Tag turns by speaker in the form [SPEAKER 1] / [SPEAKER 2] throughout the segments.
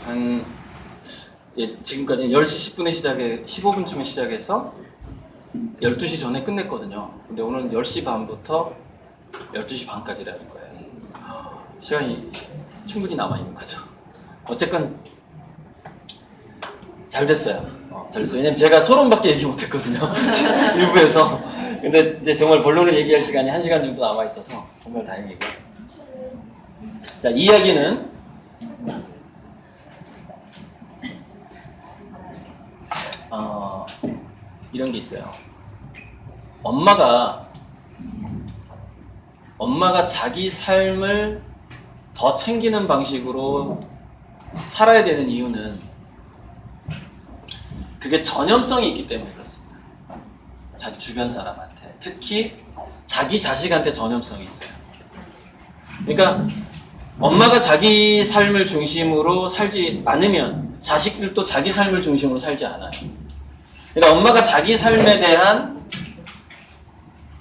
[SPEAKER 1] 한 지금까지 10시 10분에 15분쯤에 시작해서 12시 전에 끝냈거든요. 근데 오늘 10시 반부터 12시 반까지라는 거예요. 시간이 충분히 남아있는 거죠. 어쨌건 잘 됐어요. 잘 됐어요. 왜냐면 제가 서론밖에 얘기 못했거든요. 일부에서. 근데 이제 정말 본론을 얘기할 시간이 1시간 정도 남아있어서 정말 다행이고요. 자, 이 이야기는 이런 게 있어요. 엄마가 자기 삶을 더 챙기는 방식으로 살아야 되는 이유는 그게 전염성이 있기 때문에 그렇습니다. 자기 주변 사람한테, 특히 자기 자식한테 전염성이 있어요. 그러니까 엄마가 자기 삶을 중심으로 살지 않으면 자식들도 자기 삶을 중심으로 살지 않아요. 그러니까 엄마가 자기 삶에 대한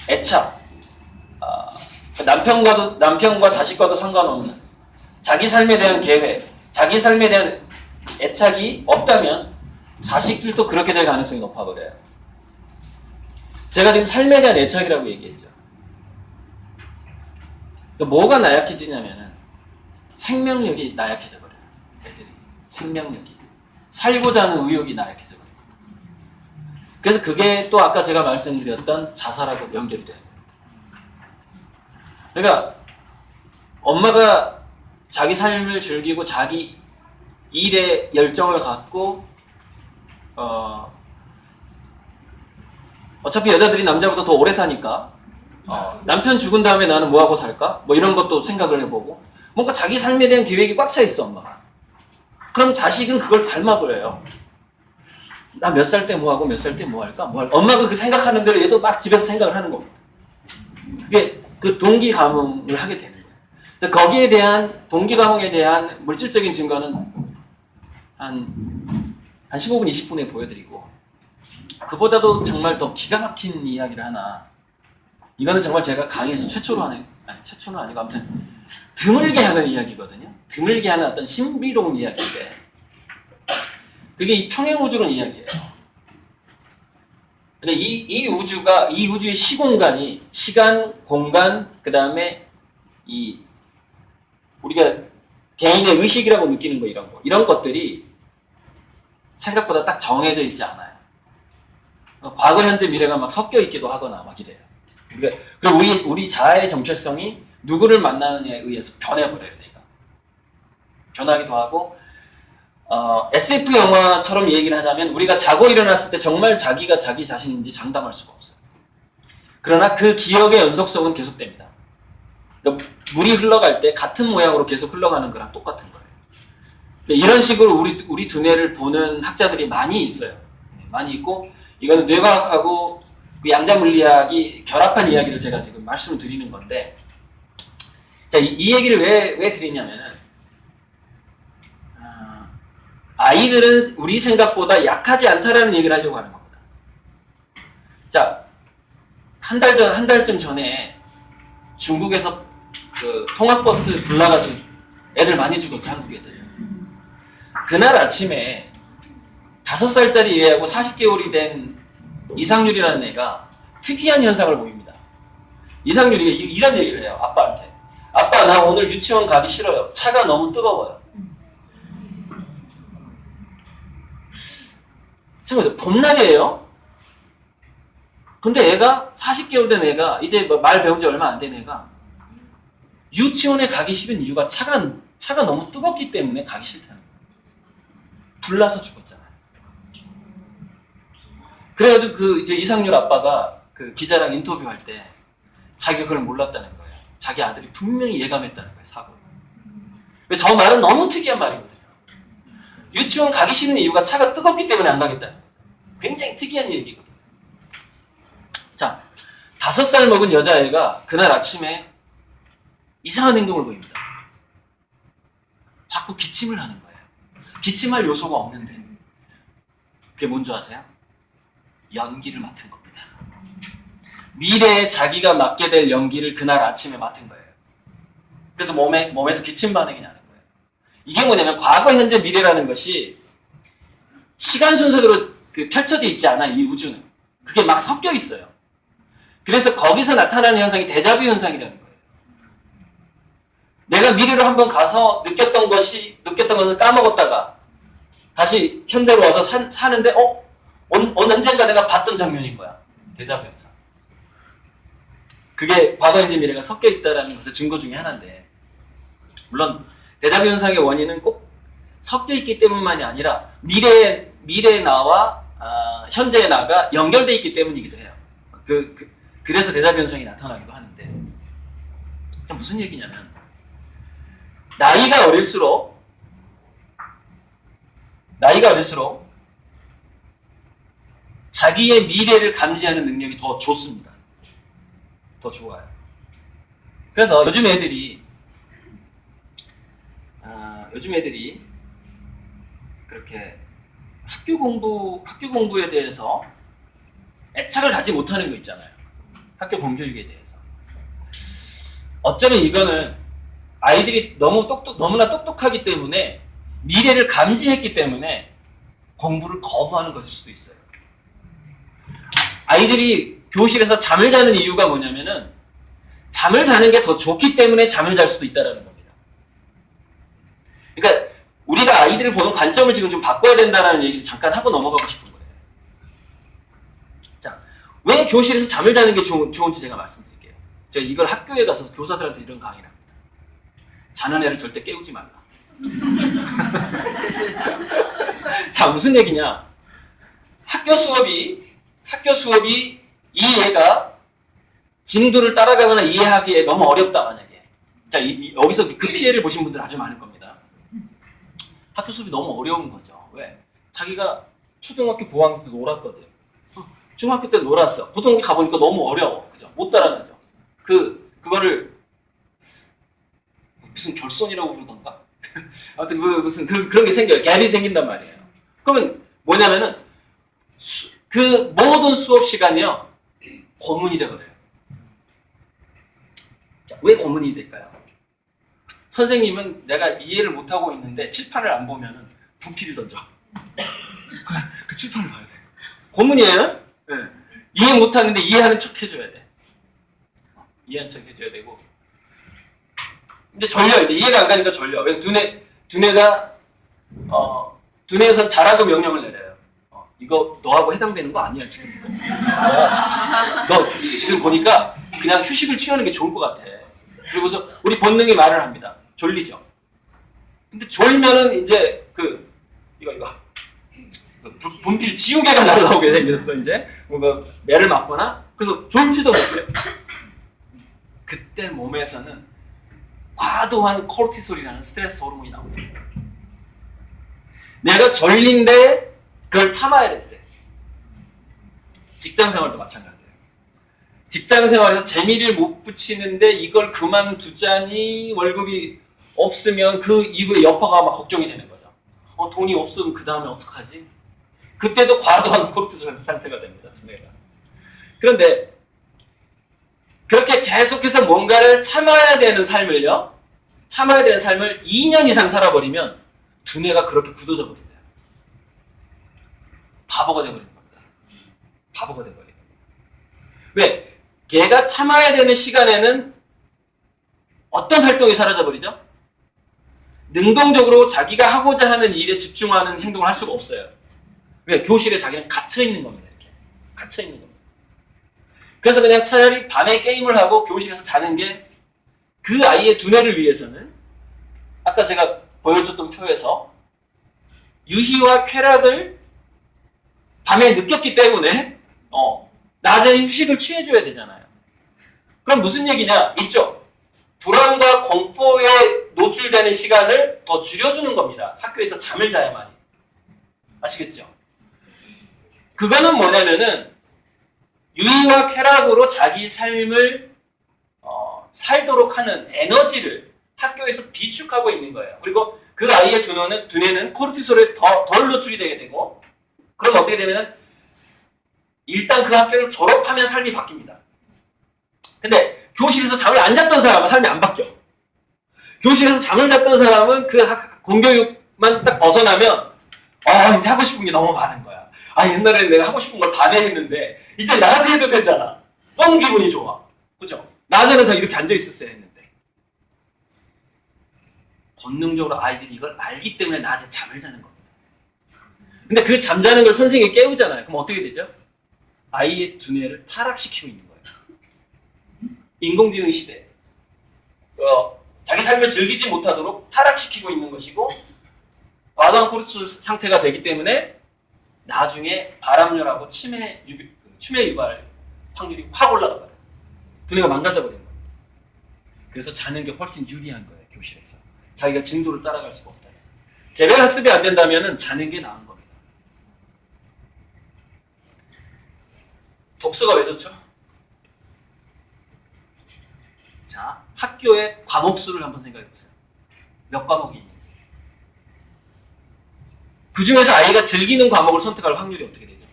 [SPEAKER 1] 애착, 남편과 자식과도 상관없는 자기 삶에 대한 계획, 자기 삶에 대한 애착이 없다면 자식들도 그렇게 될 가능성이 높아버려요. 제가 지금 삶에 대한 애착이라고 얘기했죠. 뭐가 나약해지냐면은 생명력이 나약해져 버려요. 애들이 생명력이 살고자 하는 의욕이 나약해져 버려요. 그래서 그게 또 아까 제가 말씀드렸던 자살하고 연결이 돼요. 그러니까 엄마가 자기 삶을 즐기고 자기 일에 열정을 갖고 어차피 여자들이 남자보다 더 오래 사니까 남편 죽은 다음에 나는 뭐하고 살까? 뭐 이런 것도 생각을 해보고 뭔가 자기 삶에 대한 계획이 꽉 차 있어 엄마가. 그럼 자식은 그걸 닮아버려요. 나 몇 살 때 뭐하고 몇 살 때 뭐할까? 엄마가 그 생각하는 대로 얘도 막 집에서 생각을 하는 겁니다. 그게 그 동기 감흥을 하게 되는 거예요. 근데 거기에 대한 동기 감흥에 대한 물질적인 증거는 한 15분, 20분에 보여드리고 그보다도 정말 더 기가 막힌 이야기를 하나. 이거는 정말 제가 강의에서 최초는 아니고 아무튼 드물게 하는 이야기거든요. 드물게 하는 어떤 신비로운 이야기인데 그게 이 평행우주론 이야기예요. 그러니까 이 우주의 시공간이 시간, 공간, 그 다음에 우리가 개인의 의식이라고 느끼는 거 이런 것들이 생각보다 딱 정해져 있지 않아요. 과거, 현재, 미래가 막 섞여 있기도 하거나 막 이래요. 그리고 우리 자아의 정체성이 누구를 만나느냐에 의해서 변해버려요. 내가 변하기도 하고 SF 영화처럼 얘기를 하자면 우리가 자고 일어났을 때 정말 자기가 자기 자신인지 장담할 수가 없어요. 그러나 그 기억의 연속성은 계속됩니다. 그러니까 물이 흘러갈 때 같은 모양으로 계속 흘러가는 거랑 똑같은 거예요. 이런 식으로 우리 두뇌를 보는 학자들이 많이 있어요. 많이 있고 이거는 뇌과학하고 그 양자물리학이 결합한 이야기를 제가 지금 말씀을 드리는 건데 자, 이 얘기를 왜 드리냐면은 아이들은 우리 생각보다 약하지 않다라는 얘기를 하려고 하는 겁니다. 자, 한 달쯤 전에 중국에서 그 통학버스 불나가지고 애들 많이 죽었죠, 한국 애들. 그날 아침에 5살짜리 애하고 40개월이 된 이상률이라는 애가 특이한 현상을 보입니다. 이상률이가 이런 얘기를 해요, 아빠한테. 아빠, 나 오늘 유치원 가기 싫어요. 차가 너무 뜨거워요. 생각해보세요. 봄날이에요. 근데 애가 40개월 된 애가 이제 말 배운 지 얼마 안 된 애가 유치원에 가기 싫은 이유가 차가 너무 뜨겁기 때문에 가기 싫다는 거예요. 불나서 죽었잖아요. 그래가지고 이제 이상률 아빠가 그 기자랑 인터뷰할 때 자기가 그걸 몰랐다는 거예요. 자기 아들이 분명히 예감했다는 거예요, 사고를. 저 말은 너무 특이한 말이거든요. 유치원 가기 싫은 이유가 차가 뜨겁기 때문에 안 가겠다는 거예요. 굉장히 특이한 얘기거든요. 자, 5살 먹은 여자애가 그날 아침에 이상한 행동을 보입니다. 자꾸 기침을 하는 거예요. 기침할 요소가 없는데 그게 뭔지 아세요? 연기를 맡은 겁니다. 미래에 자기가 맡게 될 연기를 그날 아침에 맡은 거예요. 그래서 몸에서 기침 반응이 나는 거예요. 이게 뭐냐면 과거, 현재, 미래라는 것이 시간 순서대로 펼쳐져 있지 않아, 이 우주는. 그게 막 섞여 있어요. 그래서 거기서 나타나는 현상이 데자뷰 현상이라는 거예요. 내가 미래로 한번 가서 느꼈던 것을 까먹었다가 다시 현재로 와서 사는데 어느 언젠가 내가 봤던 장면인 거야. 데자뷰 현상. 그게 과거, 현재, 미래가 섞여 있다는 것의 증거 중에 하나인데, 물론 데자뷰 현상의 원인은 꼭 섞여 있기 때문만이 아니라 미래의 나와 현재의 나가 연결되어 있기 때문이기도 해요. 그래서 데자뷰 현상이 나타나기도 하는데, 무슨 얘기냐면, 나이가 어릴수록 자기의 미래를 감지하는 능력이 더 좋습니다. 더 좋아요. 그래서 요즘 애들이 그렇게 학교 공부에 대해서 애착을 가지 못하는 거 있잖아요. 학교 공교육에 대해서. 어쩌면 이거는 아이들이 너무나 똑똑하기 때문에, 미래를 감지했기 때문에 공부를 거부하는 것일 수도 있어요. 아이들이 교실에서 잠을 자는 이유가 뭐냐면은, 잠을 자는 게 더 좋기 때문에 잠을 잘 수도 있다는 겁니다. 그러니까 우리가 아이들을 보는 관점을 지금 좀 바꿔야 된다는 얘기를 잠깐 하고 넘어가고 싶은 거예요. 자, 왜 교실에서 잠을 자는 게 좋은지 제가 말씀드릴게요. 제가 이걸 학교에 가서 교사들한테 이런 강의를 합니다. 자는 애를 절대 깨우지 말라. 자, 무슨 얘기냐? 학교 수업이 이 애가 진도를 따라가거나 이해하기에 너무 어렵다, 만약에. 자, 여기서 그 피해를 보신 분들 아주 많을 겁니다. 학교 수업이 너무 어려운 거죠. 왜? 자기가 초등학교 고학년 때 놀았거든. 중학교 때 놀았어. 고등학교 가보니까 너무 어려워. 그죠? 못 따라가죠. 그거를 무슨 결손이라고 부르던가? 아무튼 무슨 그런 게 생겨요. 갭이 생긴단 말이에요. 그러면 뭐냐면은 그 모든 수업 시간이요, 고문이 되거든요. 자, 왜 고문이 될까요? 선생님은 내가 이해를 못하고 있는데 칠판을 안 보면은 분필을 던져. 그 칠판을 봐야 돼. 고문이에요? 네. 이해 못하는데 이해하는 척 해줘야 돼. 이해하는 척 해줘야 되고. 이제 졸려. 이제 이해가 안 가니까 졸려. 왜? 두뇌에선 자라고 명령을 내려요. 이거 너하고 해당되는 거 아니야, 지금. 너 지금 보니까 그냥 휴식을 취하는 게 좋을 것 같아. 그리고서 우리 본능이 말을 합니다. 졸리죠. 근데 졸면은 이제 이거 분필 지우개가 날라오게 생겼어. 이제 뭔가 매를 맞거나, 그래서 졸지도 못해. 그때 몸에서는 과도한 코르티솔이라는 스트레스 호르몬이 나옵니다. 내가 졸린데 그걸 참아야 될 때. 직장 생활도 마찬가지예요. 직장 생활에서 재미를 못 붙이는데 이걸 그만두자니 월급이 없으면 그 이후에 여파가 막 걱정이 되는 거죠. 돈이 없으면 그 다음에 어떡하지? 그때도 과도한 코르티솔 상태가 됩니다. 두뇌가. 그런데 그렇게 계속해서 뭔가를 참아야 되는 삶을 2년 이상 살아버리면 두뇌가 그렇게 굳어져 버린대요. 바보가 돼버리는 겁니다. 바보가 돼버리는 겁니다. 왜? 걔가 참아야 되는 시간에는 어떤 활동이 사라져버리죠? 능동적으로 자기가 하고자 하는 일에 집중하는 행동을 할 수가 없어요. 왜? 교실에 자기는 갇혀있는 겁니다. 이렇게. 갇혀있는 겁니다. 그래서 그냥 차라리 밤에 게임을 하고 교실에서 자는 게 그 아이의 두뇌를 위해서는, 아까 제가 보여줬던 표에서 유희와 쾌락을 밤에 느꼈기 때문에 낮에 휴식을 취해줘야 되잖아요. 그럼 무슨 얘기냐? 있죠. 불안과 공포에 노출되는 시간을 더 줄여주는 겁니다. 학교에서 잠을 자야만이. 아시겠죠? 그거는 뭐냐면은 유희와 쾌락으로 자기 삶을 살도록 하는 에너지를 학교에서 비축하고 있는 거예요. 그리고 그 아이의 두뇌는 코르티솔에 덜 노출이 되게 되고, 그럼 어떻게 되면은 일단 그 학교를 졸업하면 삶이 바뀝니다. 근데 교실에서 잠을 안 잤던 사람은 삶이 안 바뀌어. 교실에서 잠을 잤던 사람은 그 공교육만 딱 벗어나면 이제 하고 싶은 게 너무 많은 거야. 옛날에는 내가 하고 싶은 걸 다 했는데 이제 낮에 해도 되잖아. 너무 기분이 좋아. 그죠? 낮에는 저 이렇게 앉아 있었어야 했는데. 본능적으로 아이들이 이걸 알기 때문에 낮에 잠을 자는 겁니다. 근데 그 잠자는 걸 선생님이 깨우잖아요. 그럼 어떻게 되죠? 아이의 두뇌를 타락시키고 있는 거예요. 인공지능 시대. 자기 삶을 즐기지 못하도록 타락시키고 있는 것이고, 과도한 코르티솔 상태가 되기 때문에 나중에 발암열하고 치매 유발 확률이 확 올라가요. 두뇌가 망가져버리는 거예요. 그래서 자는 게 훨씬 유리한 거예요, 교실에서. 자기가 진도를 따라갈 수가 없다. 개별 학습이 안 된다면 자는 게 나은 겁니다. 독서가 왜 좋죠? 자, 학교의 과목 수를 한번 생각해 보세요. 몇 과목이 있는지. 그 중에서 아이가 즐기는 과목을 선택할 확률이 어떻게 되죠?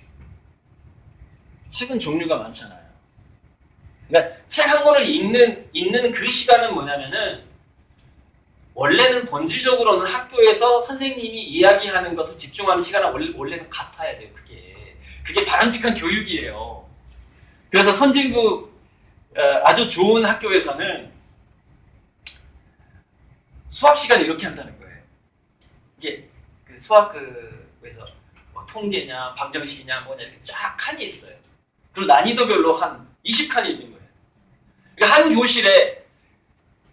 [SPEAKER 1] 책은 종류가 많잖아요. 그러니까 책 한 권을 읽는 그 시간은 뭐냐면은, 원래는 본질적으로는 학교에서 선생님이 이야기하는 것을 집중하는 시간은 원래는 같아야 돼요. 그게 바람직한 교육이에요. 그래서 선진국 아주 좋은 학교에서는 수학 시간을 이렇게 한다는 거예요. 이게 그 수학 그래서 뭐 통계냐 방정식이냐 뭐냐 이렇게 쫙 칸이 있어요. 그리고 난이도별로 한 20칸이 있는 거예요. 그러니까 한 교실에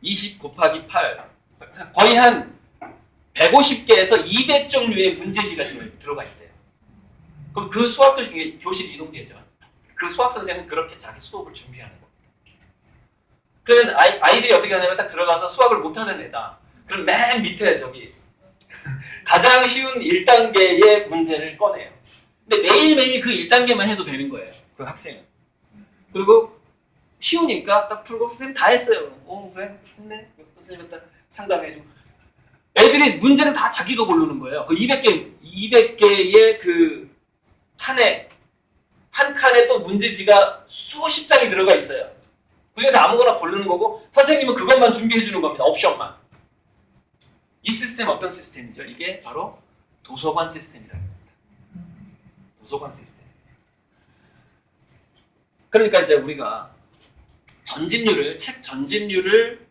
[SPEAKER 1] 20 곱하기 8 거의 한 150개에서 200종류의 문제지가 들어가 있대요. 그럼 그 수학 교실 이동되죠. 그 수학 선생은 그렇게 자기 수업을 준비하는 겁니다. 그러면 아이들이 어떻게 하냐면 딱 들어가서 수학을 못하는 애다. 그럼 맨 밑에 가장 쉬운 1단계의 문제를 꺼내요. 근데 매일매일 그 1단계만 해도 되는 거예요. 그 학생은. 그리고 쉬우니까 딱 풀고 선생님 다 했어요. 그래? 했네? 선생님 딱 상담해주고. 애들이 문제를 다 자기가 고르는 거예요. 그 200개의 그 칸에 한 칸에 또 문제지가 수십 장이 들어가 있어요. 그중에서 아무거나 고르는 거고 선생님은 그것만 준비해 주는 겁니다. 옵션만. 이 시스템 어떤 시스템이죠? 이게 바로 도서관 시스템이라고 합니다. 도서관 시스템. 그러니까 이제 우리가 책 전집률을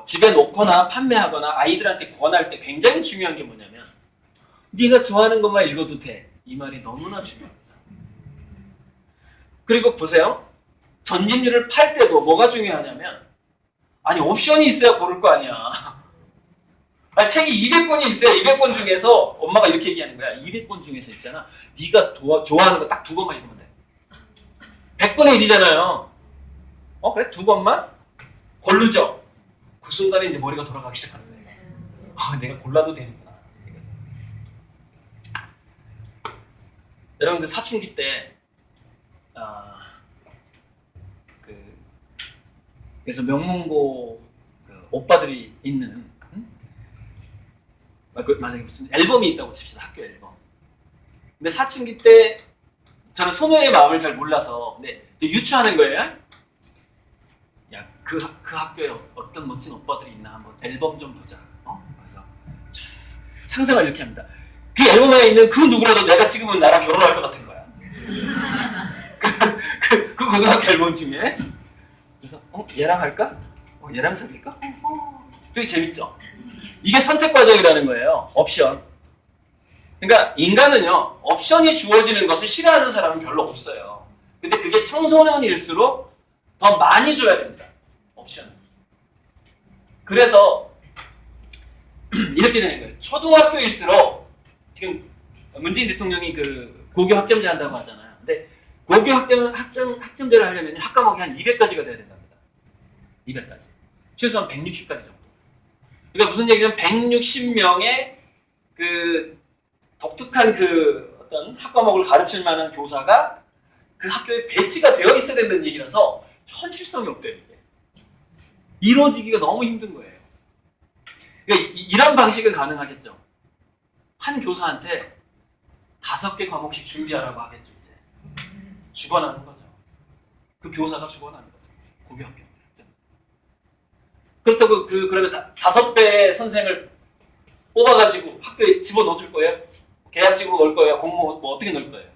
[SPEAKER 1] 집에 놓거나 판매하거나 아이들한테 권할 때 굉장히 중요한 게 뭐냐면, 네가 좋아하는 것만 읽어도 돼. 이 말이 너무나 중요합니다. 그리고 보세요. 전집률을 팔 때도 뭐가 중요하냐면, 옵션이 있어야 고를 거 아니야. 책이 200권이 있어요. 200권 중에서 엄마가 이렇게 얘기하는 거야. 200권 중에서 있잖아. 네가 좋아하는 거 딱 2권만 읽으면 돼. 100분의 1이잖아요. 그래? 2권만? 고르죠. 그 순간에 이제 머리가 돌아가기 시작하는 거예요. 내가 골라도 되는구나. 여러분들 사춘기 때 그래서 명문고 오빠들이 있는 만약에 무슨 앨범이 있다고 칩시다. 학교 앨범. 근데 사춘기 때 저는 소녀의 마음을 잘 몰라서 근데 유추하는 거예요. 야, 그 학교에 어떤 멋진 오빠들이 있나 한번 앨범 좀 보자. 그래서 상상을 이렇게 합니다. 그 앨범에 있는 그 누구라도 내가 찍으면 나랑 결혼할 것 같은 거야. 그 고등학교 앨범 중에. 그래서 얘랑 할까? 얘랑 사귈까? 되게 재밌죠? 이게 선택 과정이라는 거예요. 옵션. 그러니까 인간은요, 옵션이 주어지는 것을 싫어하는 사람은 별로 없어요. 근데 그게 청소년일수록 더 많이 줘야 됩니다. 옵션. 그래서 이렇게 되는 거예요. 초등학교일수록 지금 문재인 대통령이 그 고교 학점제 한다고 하잖아요. 근데 고교 학점제를 하려면 학과목이 한 200가지가 돼야 된답니다. 200가지. 최소한 160가지 정도. 그러니까 무슨 얘기냐면 160명의 그 독특한 그 어떤 학과목을 가르칠 만한 교사가 그 학교에 배치가 되어 있어야 된다는 얘기라서 현실성이 없대요. 이게. 이루어지기가 너무 힘든 거예요. 그러니까 이런 방식은 가능하겠죠. 한 교사한테 5개 과목씩 준비하라고 하겠죠. 이제 주관하는 거죠. 그 교사가 주관하는 거죠. 고교 학교. 그렇다고 그러면 5배의 선생을 뽑아가지고 학교에 집어넣어줄 거예요? 계약직으로 넣을 거예요? 공모 뭐 어떻게 넣을 거예요?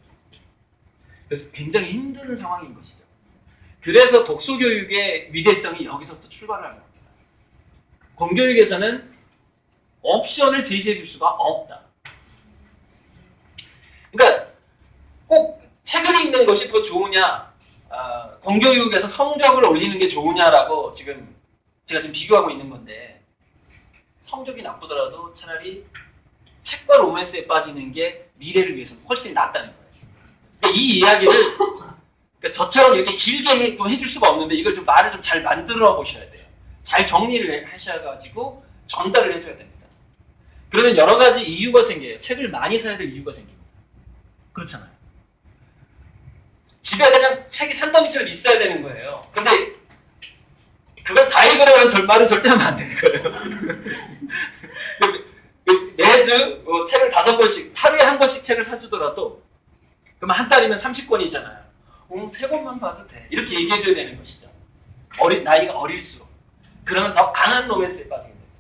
[SPEAKER 1] 그래서 굉장히 힘든 상황인 것이죠. 그래서 독서교육의 위대성이 여기서부터 출발을 합니다. 공교육에서는 옵션을 제시해 줄 수가 없다. 그러니까 꼭 책을 읽는 것이 더 좋으냐, 공교육에서 성적을 올리는 게 좋으냐라고 제가 지금 비교하고 있는 건데, 성적이 나쁘더라도 차라리 책과 로맨스에 빠지는 게 미래를 위해서는 훨씬 낫다는 거예요. 그러니까 이 이야기를 그러니까 저처럼 이렇게 길게 해줄 수가 없는데 이걸 좀 말을 좀 잘 만들어 보셔야 돼요. 잘 정리를 하셔가지고 전달을 해줘야 됩니다. 그러면 여러 가지 이유가 생겨요. 책을 많이 사야 될 이유가 생깁니다. 그렇잖아요. 집에 그냥 책이 산더미처럼 있어야 되는 거예요. 근데 그걸 다 읽으라는 말은 절대 하면 안 되는 거예요. 매주 책을 5권씩, 하루에 한 권씩 책을 사주더라도 그러면 한 달이면 30권이잖아요. 3권만 봐도 돼. 이렇게 얘기해줘야 되는 것이죠. 나이가 어릴수록. 그러면 더 강한 로맨스에 빠지게 됩니다.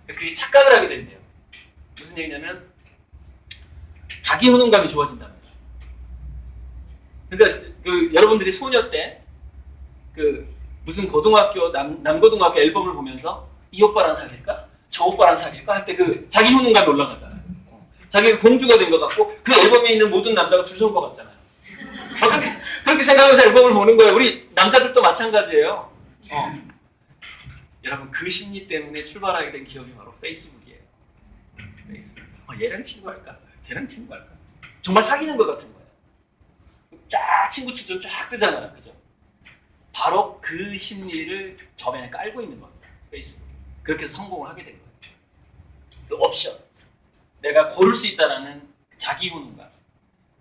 [SPEAKER 1] 그게 착각을 하게 된대요. 무슨 얘기냐면 자기 효능감이 좋아진답니다. 그러니까 여러분들이 소녀 때 무슨 고등학교 남고등학교 앨범을 보면서 이 오빠랑 사귈까? 저 오빠랑 사귈까? 할 때 자기 효능감이 올라가잖아요. 자기가 공주가 된 것 같고 그 앨범에 있는 모든 남자가 줄 선 것 같잖아요. 그렇게 생각하면서 앨범을 보는 거예요. 우리 남자들도 마찬가지예요. 여러분 그 심리 때문에 출발하게 된 기업이 바로 페이스북이에요. 페이스북. 얘랑 친구할까? 쟤랑 친구할까? 정말 사귀는 것 같은 거예요. 쫙 친구 추천 쫙 뜨잖아요. 그죠? 바로 그 심리를 저변에 깔고 있는 겁니다. 페이스북. 그렇게 해서 성공을 하게 된 거예요. 그 옵션. 내가 고를 수 있다라는 자기 효능감.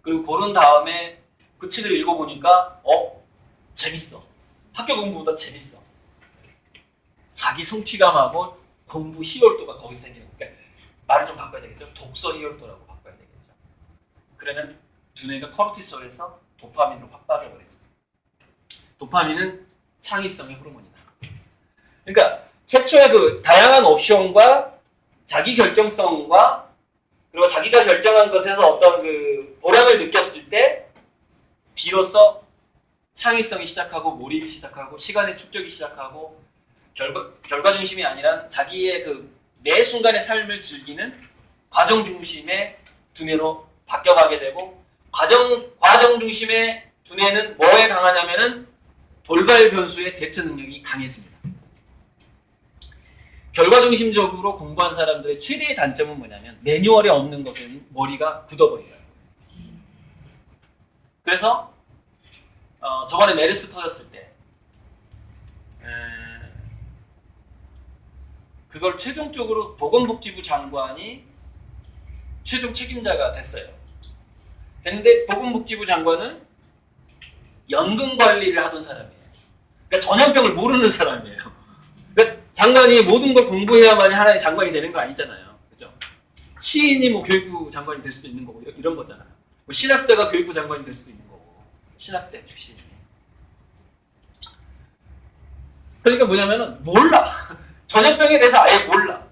[SPEAKER 1] 그리고 고른 다음에 그 책을 읽어보니까 재밌어. 학교 공부보다 재밌어. 자기 성취감하고 공부 희열도가 거기서 생기는 거예요. 그러니까 말을 좀 바꿔야 되겠죠. 독서 희열도라고 바꿔야 되겠죠. 그러면 두뇌가 코르티솔에서 도파민으로 확 빠져버리죠. 도파민은 창의성의 호르몬이다. 그러니까 최초의 다양한 옵션과 자기 결정성과 그리고 자기가 결정한 것에서 어떤 보람을 느꼈을 때 비로소 창의성이 시작하고 몰입이 시작하고 시간의 축적이 시작하고 결과 중심이 아니라 자기의 매 순간의 삶을 즐기는 과정 중심의 두뇌로 바뀌어가게 되고 과정 중심의 두뇌는 뭐에 강하냐면은 돌발 변수의 대처 능력이 강해집니다. 결과 중심적으로 공부한 사람들의 최대의 단점은 뭐냐면 매뉴얼에 없는 것은 머리가 굳어버린다. 그래서 저번에 메르스 터졌을 때 그걸 최종적으로 보건복지부 장관이 최종 책임자가 됐어요. 됐는데 보건복지부 장관은 연금 관리를 하던 사람이에요. 그러니까 전염병을 모르는 사람이에요. 그러니까 장관이 모든 걸 공부해야만 하나의 장관이 되는 거 아니잖아요. 그죠? 시인이 교육부 장관이 될 수도 있는 거고 이런 거잖아요. 신학자가 교육부 장관이 될 수도 있는 거고 신학대 출신이. 그러니까 뭐냐면은 몰라. 전염병에 대해서 아예 몰라.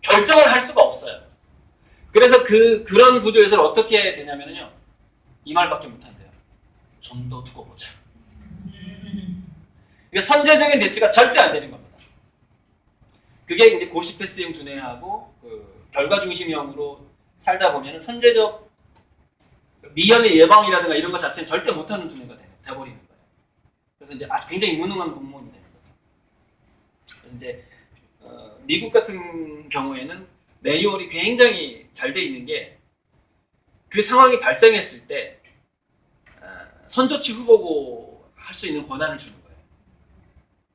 [SPEAKER 1] 결정을 할 수가 없어요. 그래서 그런 구조에서 어떻게 되냐면요. 이 말밖에 못한대요. 좀 더 두고 보자. 그러니까 선제적인 대치가 절대 안 되는 겁니다. 그게 이제 고시패스형 두뇌하고 결과 중심형으로 살다 보면 선제적 미연의 예방이라든가 이런 것 자체는 절대 못하는 두뇌가 돼버리는 거예요. 그래서 이제 굉장히 무능한 공무원이 되는 거죠. 그래서 이제 미국 같은 경우에는 매뉴얼이 굉장히 잘 돼 있는 게 그 상황이 발생했을 때 선조치 후보고 할 수 있는 권한을 주는 거예요.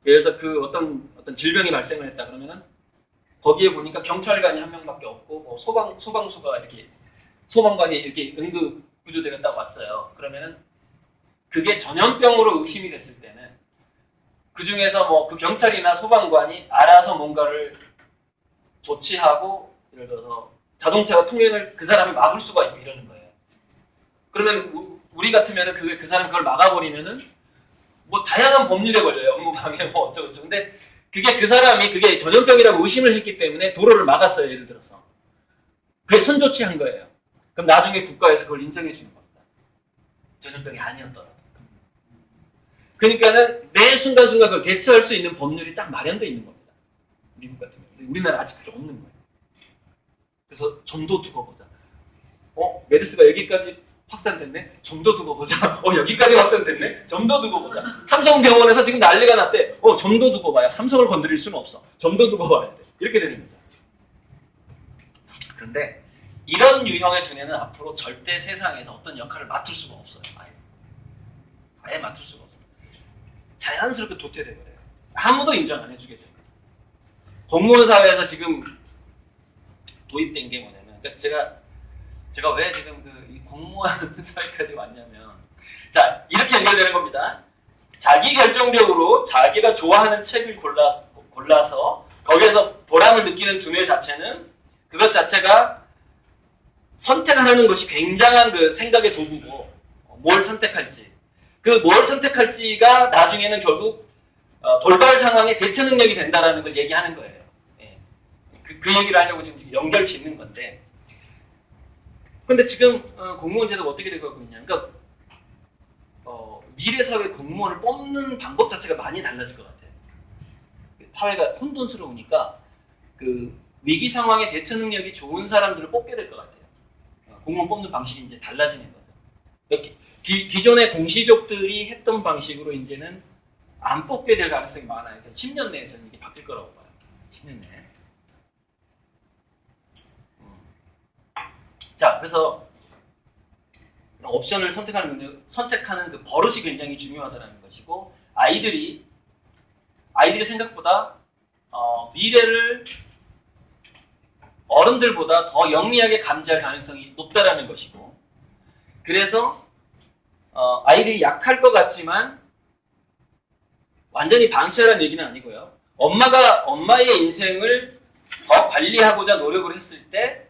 [SPEAKER 1] 그래서 어떤 질병이 발생을 했다 그러면은 거기에 보니까 경찰관이 한 명밖에 없고 뭐 소방수가 이렇게 소방관이 이렇게 응급 구조대가 딱 왔어요. 그러면은 그게 전염병으로 의심이 됐을 때는 그 중에서 뭐 그 경찰이나 소방관이 알아서 뭔가를 조치하고 예를 들어서 자동차가 통행을 그 사람이 막을 수가 있고 이러는 거예요. 그러면 우리 같으면은 그 사람이 그걸 막아버리면은 뭐 다양한 법률에 걸려요. 업무방해 뭐 어쩌고저쩌고. 근데 그게 그 사람이 그게 전염병이라고 의심을 했기 때문에 도로를 막았어요. 예를 들어서. 그게 선조치한 거예요. 그럼 나중에 국가에서 그걸 인정해 주는 겁니다. 전염병이 아니었더라도. 그러니까는 매 순간순간 그걸 대처할 수 있는 법률이 딱 마련되어 있는 겁니다. 미국 같은 경우. 우리나라 아직 그게 없는 거예요. 그래서 좀 더 두고 보자. 메르스가 여기까지 확산됐네? 좀 더 두고 보자. 여기까지 확산됐네? 좀 더 두고 보자. 삼성병원에서 지금 난리가 났대. 좀 더 두고 봐야. 삼성을 건드릴 수는 없어. 좀 더 두고 봐야 돼. 이렇게 되는 거죠. 그런데 이런 유형의 두뇌는 앞으로 절대 세상에서 어떤 역할을 맡을 수가 없어요. 아예 맡을 수가 없어요. 자연스럽게 도태돼버려요. 아무도 인정 안 해주게 됩니다. 공무원 사회에서 지금 도입된 게 뭐냐면, 그러니까 제가 왜 지금 이 공무원 사회까지 왔냐면, 자, 이렇게 연결되는 겁니다. 자기 결정적으로 자기가 좋아하는 책을 골라서 거기에서 보람을 느끼는 두뇌 자체는 그것 자체가 선택하는 것이 굉장한 그 생각의 도구고, 뭘 선택할지. 그 뭘 선택할지가 나중에는 결국 돌발 상황의 대처 능력이 된다라는 걸 얘기하는 거예요. 예. 그 얘기를 하려고 지금 연결 짓는 건데. 근데 지금 공무원 제도가 어떻게 되고 있냐. 그러니까 미래 사회 공무원을 뽑는 방법 자체가 많이 달라질 것 같아요. 사회가 혼돈스러우니까 그 위기 상황에 대처 능력이 좋은 사람들을 뽑게 될 것 같아요. 공무원 뽑는 방식이 이제 달라지는 거죠. 이렇게 기존의 공시족들이 했던 방식으로 이제는 안 뽑게 될 가능성이 많아요. 10년 내에 저는 이게 바뀔 거라고 봐요. 10년 내에. 자, 그래서 옵션을 선택하는 그 버릇이 굉장히 중요하다는 것이고, 아이들이 생각보다 미래를 어른들보다 더 영리하게 감지할 가능성이 높다라는 것이고, 그래서 아이들이 약할 것 같지만 완전히 방치하라는 얘기는 아니고요. 엄마의 인생을 더 관리하고자 노력을 했을 때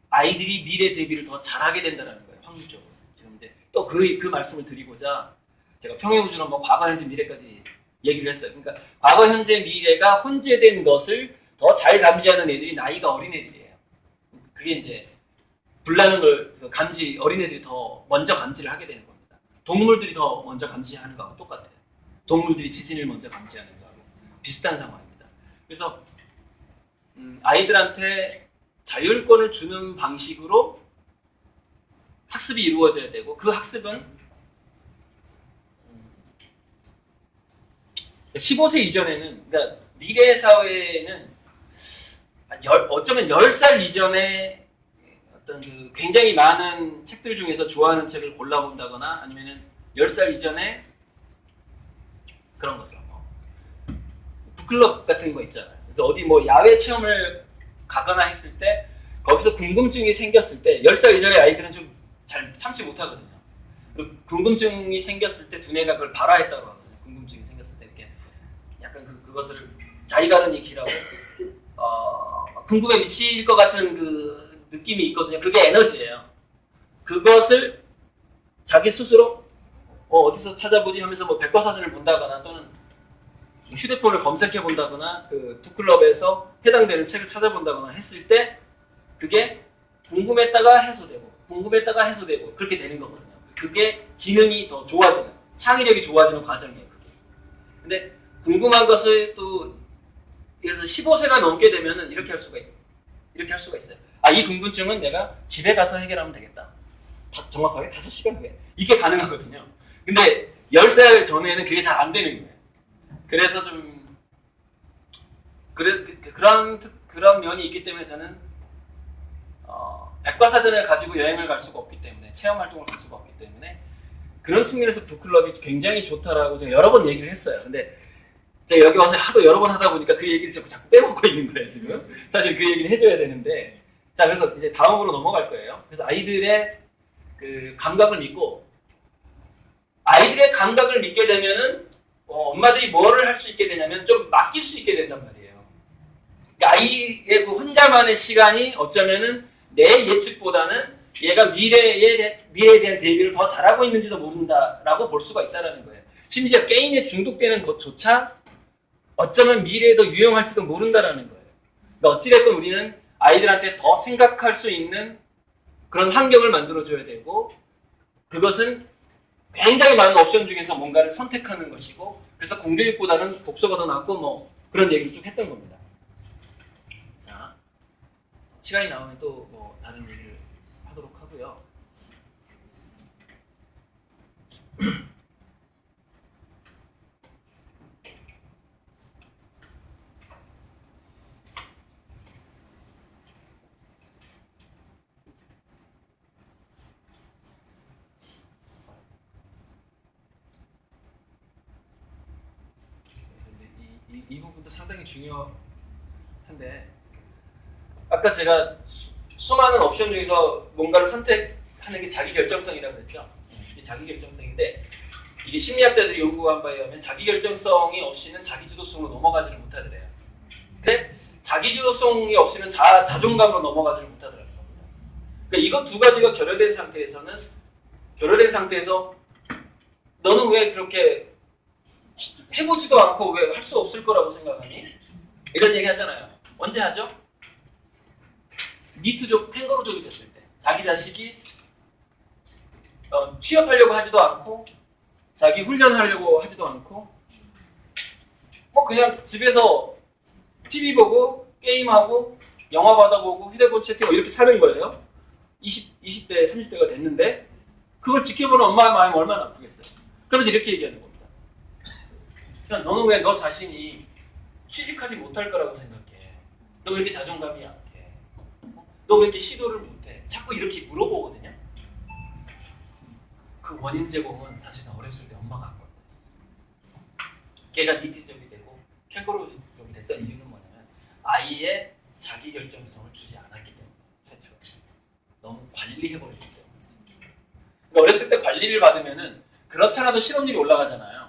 [SPEAKER 1] 아이들이 미래 대비를 더 잘하게 된다는 거예요. 확률적으로. 지금 이제 또 그 말씀을 드리고자 제가 평행우주론 과거, 현재, 미래까지 얘기를 했어요. 그러니까 과거, 현재, 미래가 혼재된 것을 더 잘 감지하는 애들이 나이가 어린 애들이에요. 그게 이제 불나는 걸 어린애들이 더 먼저 감지를 하게 되는 겁니다. 동물들이 더 먼저 감지하는 거하고 똑같아요. 동물들이 지진을 먼저 감지하는 거하고 비슷한 상황입니다. 그래서 아이들한테 자율권을 주는 방식으로 학습이 이루어져야 되고, 그 학습은 15세 이전에는, 그러니까 미래 사회에는 어쩌면 10살 이전에 어떤 그 굉장히 많은 책들 중에서 좋아하는 책을 골라본다거나, 아니면은 10살 이전에 그런 거죠. 북클럽 같은 거 있잖아요. 그래서 어디 야외 체험을 가거나 했을 때 거기서 궁금증이 생겼을 때, 10살 이전의 아이들은 좀 잘 참지 못하거든요. 그리고 궁금증이 생겼을 때 두뇌가 그걸 발화했다고 하거든요. 궁금증이 생겼을 때 이렇게 약간 그것을 자기가르니 기라고 궁금에 미칠 것 같은 그 느낌이 있거든요. 그게 에너지예요. 그것을 자기 스스로 어디서 찾아보지 하면서 백과사전을 본다거나, 또는 휴대폰을 검색해 본다거나, 그 북클럽에서 해당되는 책을 찾아본다거나 했을 때 그게 궁금했다가 해소되고 그렇게 되는 거거든요. 그게 지능이 더 좋아지는, 창의력이 좋아지는 과정이에요. 그게. 근데 궁금한 것을 또 예를 들어서 15세가 넘게 되면은 이렇게 할 수가 있어요. 이 궁금증은 내가 집에 가서 해결하면 되겠다. 정확하게 5시간 후에. 이게 가능하거든요. 근데 10살 전에는 그게 잘 안 되는 거예요. 그래서 좀 그런 면이 있기 때문에 저는 백과사전을 가지고 여행을 갈 수가 없기 때문에, 체험 활동을 갈 수가 없기 때문에, 그런 측면에서 북클럽이 굉장히 좋다라고 제가 여러 번 얘기를 했어요. 근데 제가 여기 와서 하도 여러 번 하다 보니까 그 얘기를 자꾸 빼먹고 있는 거예요, 지금. 사실 그 얘기를 해줘야 되는데. 자, 그래서 이제 다음으로 넘어갈 거예요. 그래서 아이들의 그 감각을 믿고, 아이들의 감각을 믿게 되면은 엄마들이 뭐를 할 수 있게 되냐면 좀 맡길 수 있게 된단 말이에요. 그러니까 아이의 그 혼자만의 시간이 어쩌면은 내 예측보다는 얘가 미래에 대한 대비를 더 잘하고 있는지도 모른다라고 볼 수가 있다는 거예요. 심지어 게임에 중독되는 것조차 어쩌면 미래에 더 유용할지도 모른다라는 거예요. 그러니까 어찌됐건 우리는 아이들한테 더 생각할 수 있는 그런 환경을 만들어줘야 되고, 그것은 굉장히 많은 옵션 중에서 뭔가를 선택하는 것이고, 그래서 공교육보다는 독서가 더 낫고 뭐 그런 얘기를 쭉 했던 겁니다. 자, 시간이 나오면 또 뭐 다른 얘기를 하도록 하고요. 이 부분도 상당히 중요한데, 아까 제가 수많은 옵션 중에서 뭔가를 선택하는 게 자기결정성이라고 했죠. 이게 자기결정성인데, 이게 심리학자들이 연구한 바에 의하면 자기결정성이 없이는 자기주도성으로 넘어가지를 못하더래요. 근데 자기주도성이 없이는 자존감으로 넘어가지를 못하더라고요. 그러니까 이거 두 가지가 결여된 상태에서 너는 왜 그렇게 해보지도 않고 왜 할 수 없을 거라고 생각하니? 이런 얘기 하잖아요. 언제 하죠? 니트족, 캥거루족이 됐을 때. 자기 자식이 취업하려고 하지도 않고, 자기 훈련하려고 하지도 않고, 뭐 그냥 집에서 TV 보고, 게임하고, 영화 받아보고, 휴대폰 채팅 이렇게 사는 거예요. 20대, 30대가 됐는데, 그걸 지켜보는 엄마의 마음이 얼마나 아프겠어요. 그러면서 이렇게 얘기하는 겁니다. 너는 왜 너 자신이 취직하지 못할 거라고 생각해? 너 왜 이렇게 자존감이 약해? 너 왜 이렇게 시도를 못해? 자꾸 이렇게 물어보거든요. 그 원인 제공은 사실 어렸을 때 엄마가 한 건데, 걔가 니트족이 되고 캥거루족이 됐던 이유는 뭐냐면 아이의 자기결정성을 주지 않았기 때문에, 최초 너무 관리해버렸기 때문에. 그러니까 어렸을 때 관리를 받으면은 그렇잖아도 실업률이 올라가잖아요.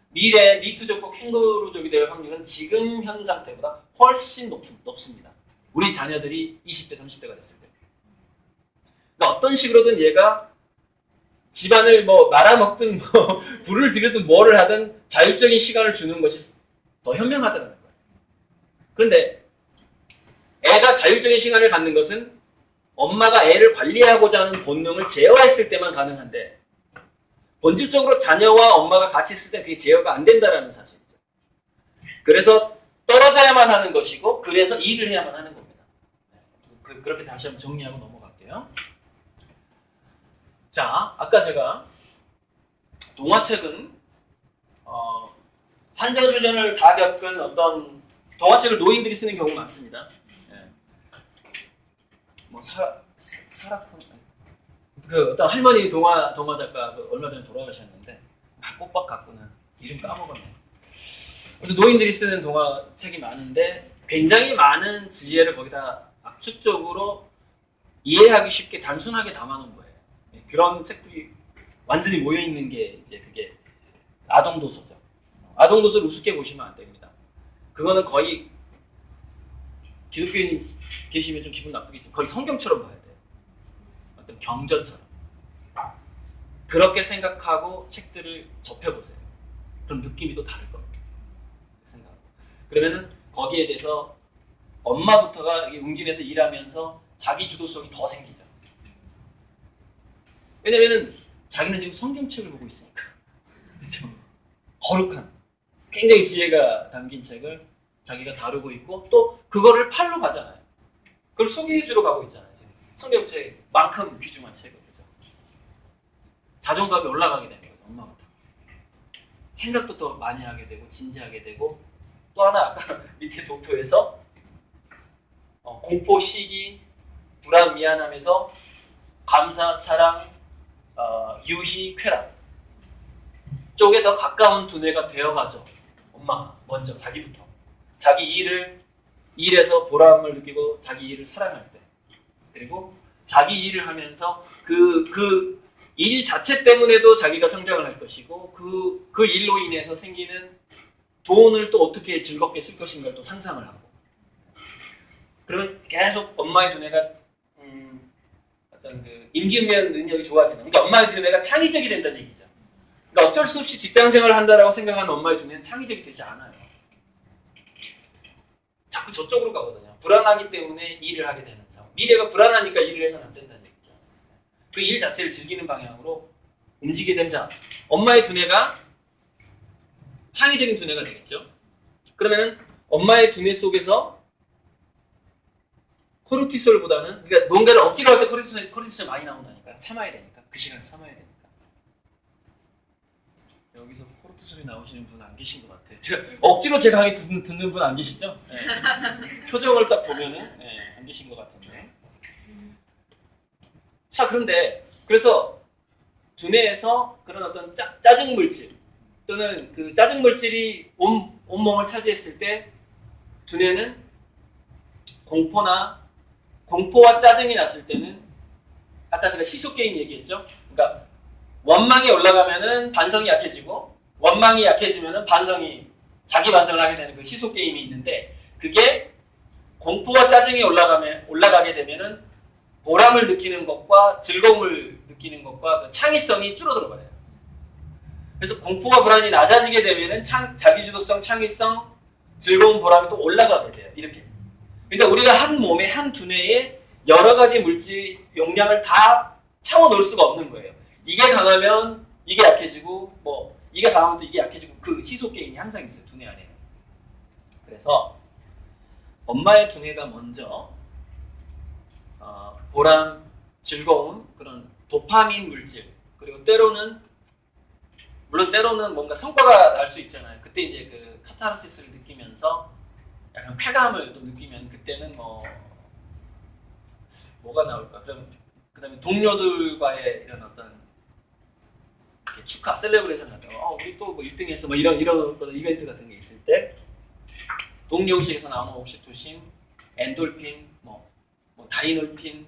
[SPEAKER 1] 미래 니트족과 캥거루족이 될 확률은 지금 현 상태보다 훨씬 높습니다. 우리 자녀들이 20대, 30대가 됐을 때. 그러니까 어떤 식으로든 얘가 집안을 뭐 말아먹든 뭐 불을 지르든 뭐를 하든 자율적인 시간을 주는 것이 더 현명하다는 거예요. 그런데 애가 자율적인 시간을 갖는 것은 엄마가 애를 관리하고자 하는 본능을 제어했을 때만 가능한데, 본질적으로 자녀와 엄마가 같이 있을 때 그게 제어가 안 된다는 사실이죠. 그래서 떨어져야만 하는 것이고, 그래서 일을 해야만 하는 겁니다. 그렇게 다시 한번 정리하고 넘어갈게요. 자, 아까 제가 동화책은 산전수전을 다 겪은 어떤 동화책을 노인들이 쓰는 경우가 많습니다. 뭐 사라콘, 그 어떤 할머니 동화 작가 얼마 전에 돌아가셨는데, 꽃밭 가꾸는 이름 까먹었네. 노인들이 쓰는 동화책이 많은데 굉장히 많은 지혜를 거기다 압축적으로 이해하기 쉽게 단순하게 담아놓은 거예요. 그런 책들이 완전히 모여 있는 게 이제 그게 아동도서죠. 아동도서를 우습게 보시면 안 됩니다. 그거는 거의 기독교인이 계시면 좀 기분 나쁘겠지만 거의 성경처럼 봐야 돼요. 어떤 경전처럼. 그렇게 생각하고 책들을 접해보세요. 그럼 느낌이 또 다를 겁니다. 생각하고. 그러면은 거기에 대해서 엄마부터가 웅진에서 일하면서 자기 주도성이 더 생기죠. 왜냐면은 자기는 지금 성경책을 보고 있으니까. 그렇죠? 거룩한, 굉장히 지혜가 담긴 책을 자기가 다루고 있고, 또 그거를 팔로 가잖아요. 그걸 소개해주러 가고 있잖아요. 지금 성경책만큼 귀중한 책을. 그죠? 자존감이 올라가게 되는 거예요. 엄마부터. 생각도 더 많이 하게 되고 진지하게 되고, 또 하나 아까 밑에 도표에서 공포, 시기, 불안, 미안함에서 감사, 사랑, 유희, 쾌락 쪽에 더 가까운 두뇌가 되어가죠. 엄마가 먼저 자기부터. 자기 일에서 보람을 느끼고 자기 일을 사랑할 때, 그리고 자기 일을 하면서 그 일 자체 때문에도 자기가 성장을 할 것이고, 그 일로 인해서 생기는 돈을 또 어떻게 즐겁게 쓸 것인가를 또 상상을 하고, 그러면 계속 엄마의 두뇌가 어떤 그 임기응변 능력이 좋아지는, 그러니까 엄마의 두뇌가 창의적이 된다는 얘기죠. 그러니까 어쩔 수 없이 직장생활을 한다라고 생각하는 엄마의 두뇌는 창의적이 되지 않아요. 자꾸 저쪽으로 가거든요. 불안하기 때문에 일을 하게 되는 상황. 미래가 불안하니까 일을 해서는 안 된다는 얘기죠. 그 일 자체를 즐기는 방향으로 움직이게 되자 엄마의 두뇌가 창의적인 두뇌가 되겠죠. 그러면은 엄마의 두뇌 속에서 코르티솔보다는 그러니까 뭔가를 억지로 할 때 코르티솔 많이 나온다니까. 참아야 되니까. 그 시간을 참아야 되니까. 여기서 코르티솔이 나오시는 분 안 계신 것 같아요. 억지로 제 강의 듣는 분 안 계시죠? 네. 표정을 딱 보면은 네, 안 계신 것 같은데. 자, 그런데 그래서 두뇌에서 그런 어떤 짜증 물질 또는 그 짜증 물질이 온몸을 차지했을 때 두뇌는 공포와 짜증이 났을 때는 아까 제가 시소 게임 얘기했죠. 그러니까 원망이 올라가면은 반성이 약해지고 원망이 약해지면은 자기 반성을 하게 되는 그 시소 게임이 있는데 그게 공포와 짜증이 올라가게 되면은 보람을 느끼는 것과 즐거움을 느끼는 것과 그 창의성이 줄어들어 버려요. 그래서 공포와 불안이 낮아지게 되면은 자기주도성, 창의성, 즐거움, 보람이 또 올라가게 돼요. 이렇게. 그러니까 우리가 한 몸에 한 두뇌에 여러 가지 물질 용량을 다 채워 넣을 수가 없는 거예요. 이게 강하면 이게 약해지고 이게 강하면 또 이게 약해지고 그 시소 게임이 항상 있어요. 두뇌 안에. 그래서 엄마의 두뇌가 먼저 보람, 즐거움, 그런 도파민 물질 그리고 때로는 뭔가 성과가 날 수 있잖아요. 그때 이제 그 카타르시스를 느끼면서 약간 쾌감을 또 느끼면 그때는 뭐가 나올까? 그다음에 동료들과의 이런 어떤 축하, 셀레브레이션 같은 거, 우리 또 1등 했어, 이런 이벤트 같은 게 있을 때 동료 의식에서 나오는 옥시토신, 엔돌핀, 다이놀핀,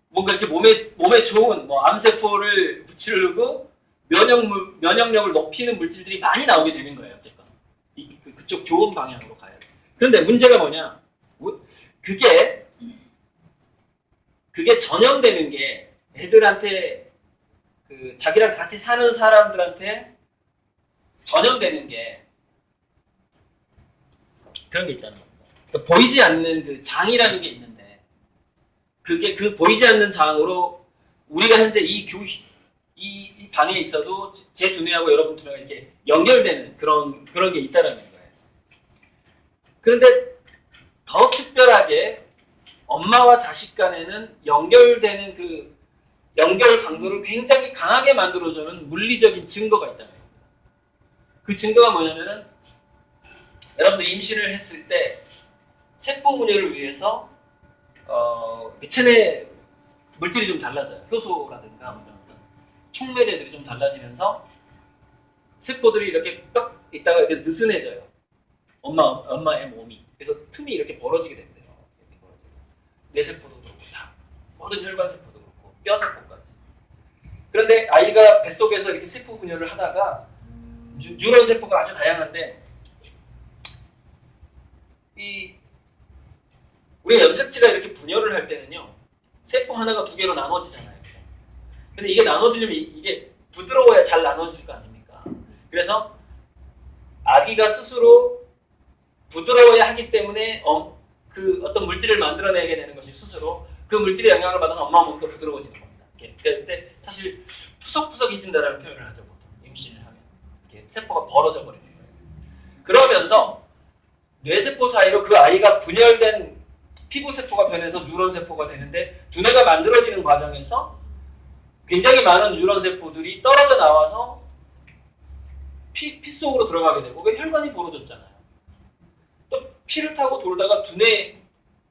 [SPEAKER 1] 뭔가 이렇게 몸에 좋은 암세포를 무찌르고 면역력을 높이는 물질들이 많이 나오게 되는 거예요. 어쨌건 그쪽 좋은 방향으로 가야 돼. 그런데 문제가 뭐냐? 그게 전염되는 게 애들한테 자기랑 같이 사는 사람들한테 전염되는 게 그런 게 있다는 겁니다. 그러니까 보이지 않는 그 장이라는 게 있는데 그게 그 보이지 않는 장으로 우리가 현재 이 방에 있어도 제 두뇌하고 여러분 두뇌가 이렇게 연결되는 그런 게 있다라는 거예요. 그런데 더 특별하게 엄마와 자식 간에는 연결되는 그 연결 강도를 굉장히 강하게 만들어주는 물리적인 증거가 있다는 겁니다. 그 증거가 뭐냐면은 여러분들 임신을 했을 때 세포 분열을 위해서 체내 물질이 좀 달라져요. 효소라든가 어떤 촉매제들이 좀 달라지면서 세포들이 이렇게 꽉 있다가 이렇게 느슨해져요. 엄마의 몸이. 그래서 틈이 이렇게 벌어지게 됩니다. 이렇게 벌어져요. 뇌세포도 그렇고 다 모든 혈관 세포도 그렇고 뼈 세포까지. 그런데 아이가 뱃속에서 이렇게 세포 분열을 하다가 뉴런 세포가 아주 다양한데 우리가 염색체가 이렇게 분열을 할 때는요 세포 하나가 두 개로 나눠지잖아요. 근데 이게 나눠지려면 이게 부드러워야 잘 나눠질 거 아닙니까? 그래서 아기가 스스로 부드러워야 하기 때문에 그 어떤 물질을 만들어내게 되는 것이 스스로 그 물질의 영향을 받아서 엄마 몸도 부드러워지는 겁니다. 그때 사실 푸석푸석해진다라는 표현을 하죠. 보통 임신을 하면 이렇게 세포가 벌어져 버리는 거예요. 그러면서 뇌세포 사이로 그 아이가 분열된 피부세포가 변해서 뉴런세포가 되는데 두뇌가 만들어지는 과정에서 굉장히 많은 뉴런세포들이 떨어져 나와서 피 속으로 들어가게 되고 그 혈관이 벌어졌잖아요. 또 피를 타고 돌다가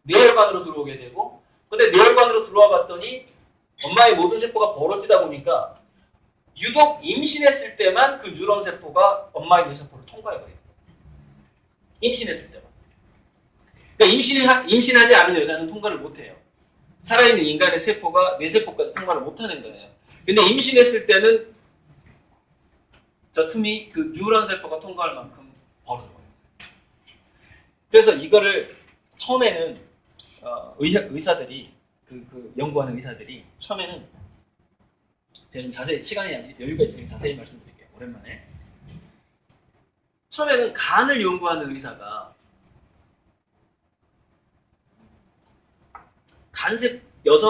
[SPEAKER 1] 뇌혈관으로 들어오게 되고 근데 뇌혈관으로 들어와 봤더니 엄마의 모든 세포가 벌어지다 보니까 유독 임신했을 때만 그 뉴런세포가 엄마의 뇌세포를 통과해버려요. 임신했을 때만. 그러니까 임신하지 않은 여자는 통과를 못해요. 살아있는 인간의 세포가 뇌세포까지 통과를 못하는 거예요. 근데 임신했을 때는 저 틈이 그 뉴런 세포가 통과할 만큼 벌어져요. 그래서 이거를 처음에는 의사들이 그 연구하는 의사들이 처음에는 제가 좀 자세히 시간이 아직 여유가 있으니 자세히 말씀드릴게요. 오랜만에 처음에는 간을 연구하는 의사가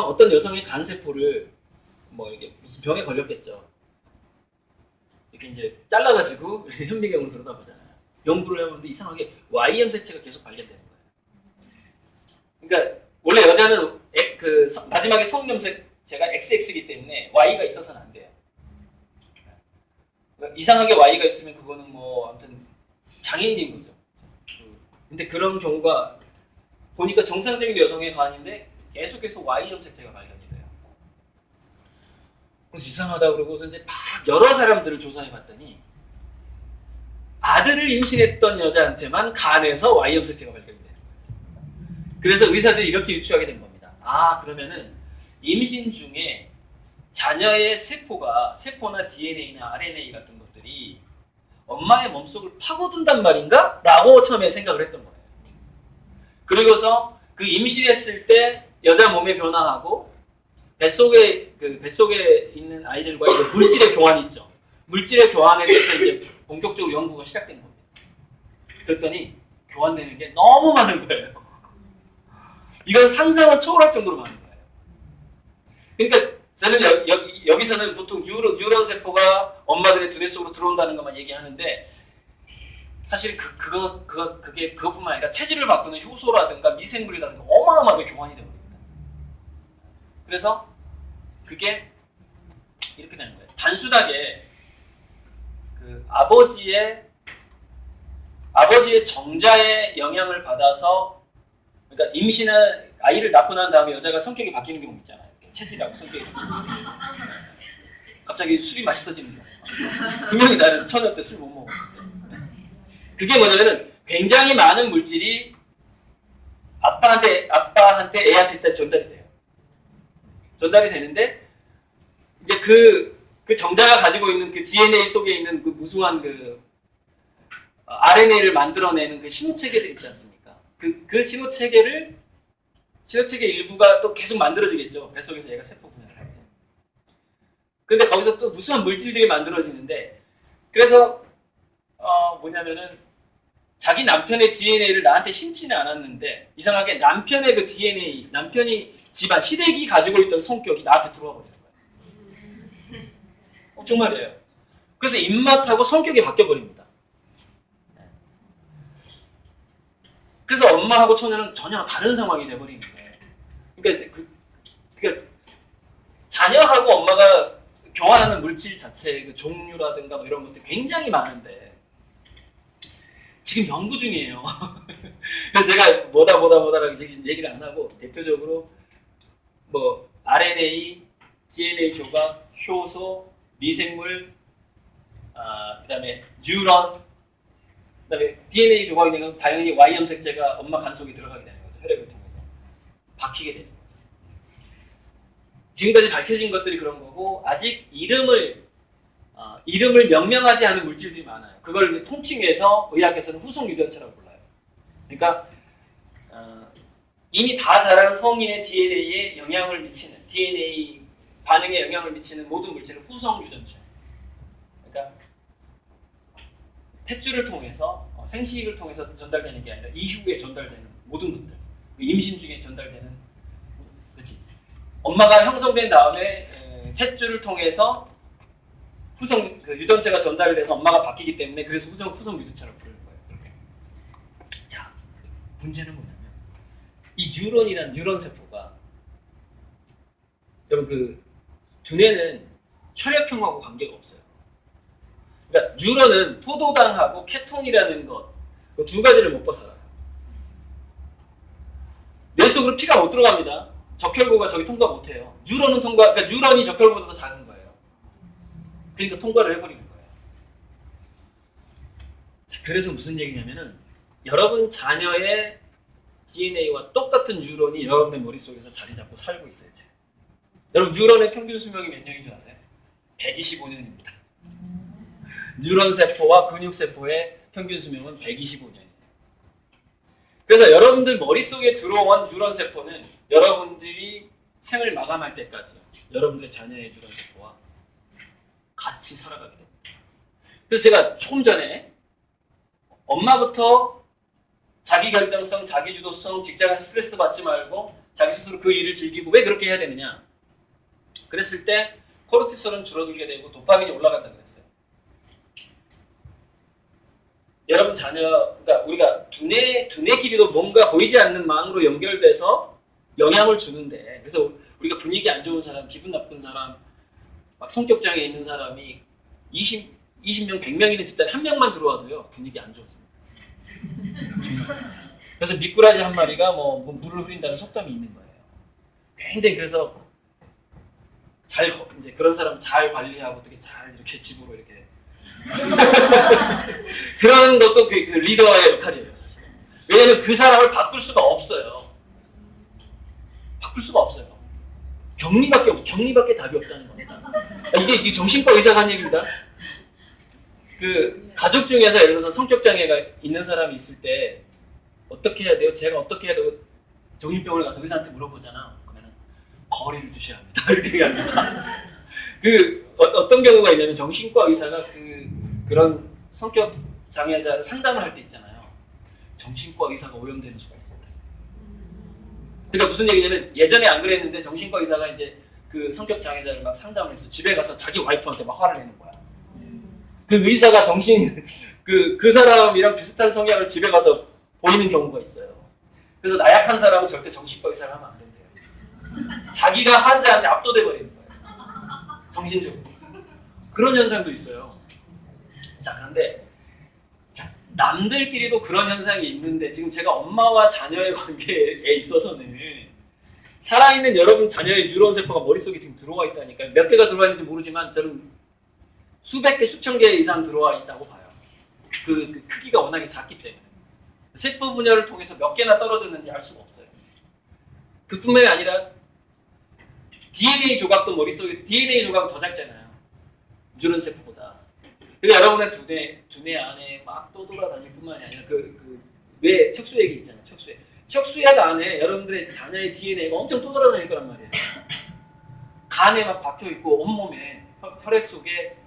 [SPEAKER 1] 어떤 여성의 간세포를 뭐 이렇게 무슨 병에 걸렸겠죠. 이렇게 이제 잘라가지고 현미경으로 들여다보잖아요. 연구를 해보는데 이상하게 Y 염색체가 계속 발견되는 거예요. 그러니까 원래 여자는 마지막에 성염색체가 XX이기 때문에 Y가 있어서는 안 돼요. 그러니까 이상하게 Y가 있으면 그거는 뭐 아무튼 장애인인 거죠. 근데 그런 경우가 보니까 정상적인 여성의 간인데 계속해서 Y 염색체가 발견이 돼요. 그래서 이상하다 그러고서 이제 막 여러 사람들을 조사해봤더니 아들을 임신했던 여자한테만 간에서 Y 염색체가 발견이 돼요. 그래서 의사들이 이렇게 유추하게 된 겁니다. 아, 그러면은 임신 중에 자녀의 세포나 DNA나 RNA 같은 것들이 엄마의 몸속을 파고든단 말인가? 라고 처음에 생각을 했던 거예요. 그리고서 그 임신했을 때 여자 몸의 변화하고 뱃속에 있는 아이들과의 물질의 교환이 있죠. 물질의 교환에 대해서 이제 본격적으로 연구가 시작된 겁니다. 그랬더니 교환되는 게 너무 많은 거예요. 이건 상상을 초월할 정도로 많은 거예요. 그러니까 저는 여기서는 보통 뉴런 세포가 엄마들의 두뇌 속으로 들어온다는 것만 얘기하는데 사실 그게 그것뿐만 아니라 체질을 바꾸는 효소라든가 미생물이라든가 어마어마하게 교환이 됩니다. 그래서 그게 이렇게 되는 거예요. 단순하게 그 아버지의 정자의 영향을 받아서 그러니까 아이를 낳고 난 다음에 여자가 성격이 바뀌는 경우 있잖아요. 체질하고 성격이 갑자기 술이 맛있어지는 경우. 분명히 나는 처녀 때 술 못 먹어. 그게 뭐냐면은 굉장히 많은 물질이 아빠한테 애한테 일단 전달이 돼요. 전달이 되는데 이제 그 정자가 가지고 있는 그 DNA 속에 있는 그 무수한 그 RNA를 만들어내는 그 신호체계들 있지 않습니까? 그 신호체계 일부가 또 계속 만들어지겠죠. 뱃속에서 얘가 세포 분열을 할 때. 근데 거기서 또 무수한 물질들이 만들어지는데 그래서 뭐냐면은 자기 남편의 DNA를 나한테 심지는 않았는데 이상하게 남편의 그 DNA, 남편이 집안 시댁이 가지고 있던 성격이 나한테 들어와 버리는 거예요. 정말이에요. 그래서 입맛하고 성격이 바뀌어 버립니다. 그래서 엄마하고 처녀는 전혀 다른 상황이 돼 버리는 거예요. 그러니까 자녀하고 엄마가 교환하는 물질 자체의 그 종류라든가 뭐 이런 것들이 굉장히 많은데 지금 연구 중이에요. 그래서 제가 뭐다라고 얘기를 안 하고 대표적으로 뭐 RNA, DNA 조각, 효소, 미생물, 그다음에 뉴런, 그다음에 DNA 조각이 되면 당연히 Y 염색체가 엄마 간 속에 들어가게 되는 거죠. 혈액을 통해서 박히게 되는 거죠. 지금까지 밝혀진 것들이 그런 거고 아직 이름을 명명하지 않은 물질들이 많아요. 그걸 통칭해서 의학에서는 후속 유전체라고 불러요. 그러니까 이미 다 자란 성인의 DNA에 영향을 미치는 DNA 반응에 영향을 미치는 모든 물질은 후속 유전체. 그러니까 탯줄을 통해서 생식을 통해서 전달되는 게 아니라 이후에 전달되는 모든 것들. 임신 중에 전달되는 그렇지. 엄마가 형성된 다음에 탯줄을 통해서 후성 유전체가 전달돼서 엄마가 바뀌기 때문에 그래서 후성 유전체라고 부르는 거예요. 자, 문제는 뭐냐면 이 뉴런 세포가 여러분 그 두뇌는 혈액형하고 관계가 없어요. 그러니까 뉴런은 포도당하고 케톤이라는 것 그 두 가지를 먹고 살아요. 뇌 속으로 피가 못 들어갑니다. 적혈구가 저기 통과 못 해요. 그러니까 뉴런이 적혈구보다 더 작은 거예요. 그러니까 통과를 해버리는 거예요. 자, 그래서 무슨 얘기냐면은 여러분 자녀의 DNA와 똑같은 뉴런이 여러분의 머릿속에서 자리 잡고 살고 있어요. 지금. 여러분 뉴런의 평균 수명이 몇 년인 줄 아세요? 125년입니다. 뉴런 세포와 근육 세포의 평균 수명은 125년이에요. 그래서 여러분들 머릿속에 들어온 뉴런 세포는 여러분들이 생을 마감할 때까지 여러분들의 자녀의 뉴런 세포와 같이 살아가게 됩니다. 그래서 제가 조금 전에 엄마부터 자기 결정성, 자기 주도성, 직장에서 스트레스 받지 말고 자기 스스로 그 일을 즐기고 왜 그렇게 해야 되느냐? 그랬을 때 코르티솔은 줄어들게 되고 도파민이 올라간다 그랬어요. 여러분 자녀, 그러니까 우리가 두뇌 길이도 뭔가 보이지 않는 망으로 연결돼서 영향을 주는데, 그래서 우리가 분위기 안 좋은 사람, 기분 나쁜 사람, 막 성격 장애 있는 사람이 20명, 100명 있는 집단에 한 명만 들어와도요 분위기 안 좋습니다. 그래서 미꾸라지 한 마리가 뭐 물을 흐린다는 속담이 있는 거예요. 굉장히 그래서 이제 그런 사람 잘 관리하고 어떻게 잘 이렇게 집으로 이렇게 그런 것도 그 리더의 역할이에요, 사실. 왜냐하면 그 사람을 바꿀 수가 없어요. 바꿀 수가 없어요. 격리밖에 답이 없다는 겁니다. 이게 정신과 의사가 한 얘기입니다. 그 가족 중에서 예를 들어서 성격 장애가 있는 사람이 있을 때 어떻게 해야 돼요? 제가 어떻게 해야 돼요? 정신병원에 가서 의사한테 물어보잖아. 그러면 거리를 두셔야 합니다. 이렇게 얘기합니다. 어떤 경우가 있냐면 정신과 의사가 그런 성격 장애자를 상담을 할 때 있잖아요. 정신과 의사가 오염되는 수가 있습니다. 그러니까 무슨 얘기냐면 예전에 안 그랬는데 정신과 의사가 이제 그 성격 장애자를 막 상담을 해서 집에 가서 자기 와이프한테 막 화를 내는 거야. 그 의사가 그 사람이랑 비슷한 성향을 집에 가서 보이는 경우가 있어요. 그래서 나약한 사람은 절대 정신과 의사를 하면 안 된대요. 자기가 환자한테 압도돼 버리는 거예요. 정신적으로. 그런 현상도 있어요. 자, 그런데 남들끼리도 그런 현상이 있는데 지금 제가 엄마와 자녀의 관계에 있어서는 살아있는 여러분 자녀의 뉴런 세포가 머릿속에 지금 들어와 있다니까요. 몇 개가 들어와 있는지 모르지만 저는 수백 개, 수천 개 이상 들어와 있다고 봐요. 그 크기가 워낙에 작기 때문에. 세포 분열을 통해서 몇 개나 떨어졌는지 알 수가 없어요. 그뿐만이 아니라 DNA 조각도 머릿속에 DNA 조각은 더 작잖아요. 뉴런 세포보다. 그리고 여러분의 두뇌 안에 막 떠돌아다닐 뿐만이 아니라 뇌 척수액이 있잖아요. 척수액 안에 여러분들의 자녀의 DNA가 엄청 떠돌아다닐 거란 말이에요. 간에 막 박혀 있고 온몸에 혈액 속에.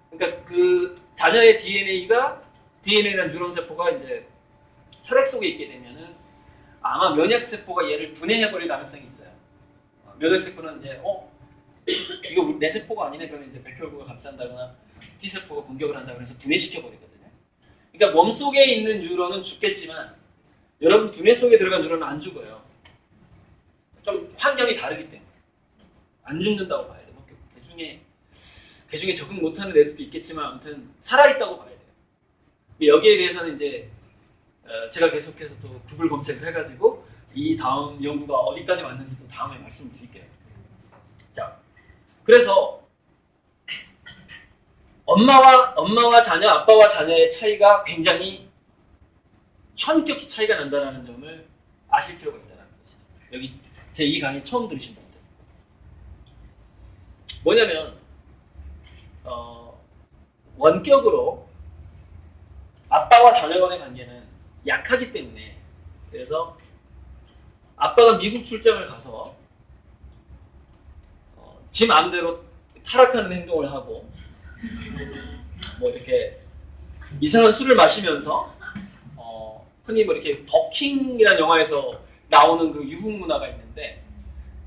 [SPEAKER 1] 그러니까 그 자녀의 DNA나 뉴런 세포가 이제 혈액 속에 있게 되면은 아마 면역 세포가 얘를 분해해버릴 가능성이 있어요. 면역 세포는 이제 이거 내 세포가 아니네 그러면 이제 백혈구가 감싼다거나 T 세포가 공격을 한다고 해서 분해시켜 버리거든요. 그러니까 몸 속에 있는 뉴런은 죽겠지만 여러분 두뇌 속에 들어간 뉴런은 안 죽어요. 좀 환경이 다르기 때문에 안 죽는다고 봐야 돼요. 개중에 적응 못하는 애들도 있겠지만 아무튼 살아있다고 봐야 돼요. 여기에 대해서는 이제 제가 계속해서 또 구글 검색을 해가지고 이 다음 연구가 어디까지 왔는지 또 다음에 말씀을 드릴게요. 자, 그래서 엄마와 자녀, 아빠와 자녀의 차이가 굉장히 현격히 차이가 난다는 점을 아실 필요가 있다는 것이죠. 여기 제 이 강의 처음 들으신 분들 뭐냐면 원격으로 아빠와 자녀 간의 관계는 약하기 때문에 그래서 아빠가 미국 출장을 가서 지 마음대로 타락하는 행동을 하고 뭐 이렇게 이상한 술을 마시면서 흔히 뭐 이렇게 더킹이라는 영화에서 나오는 그 유흥 문화가 있는데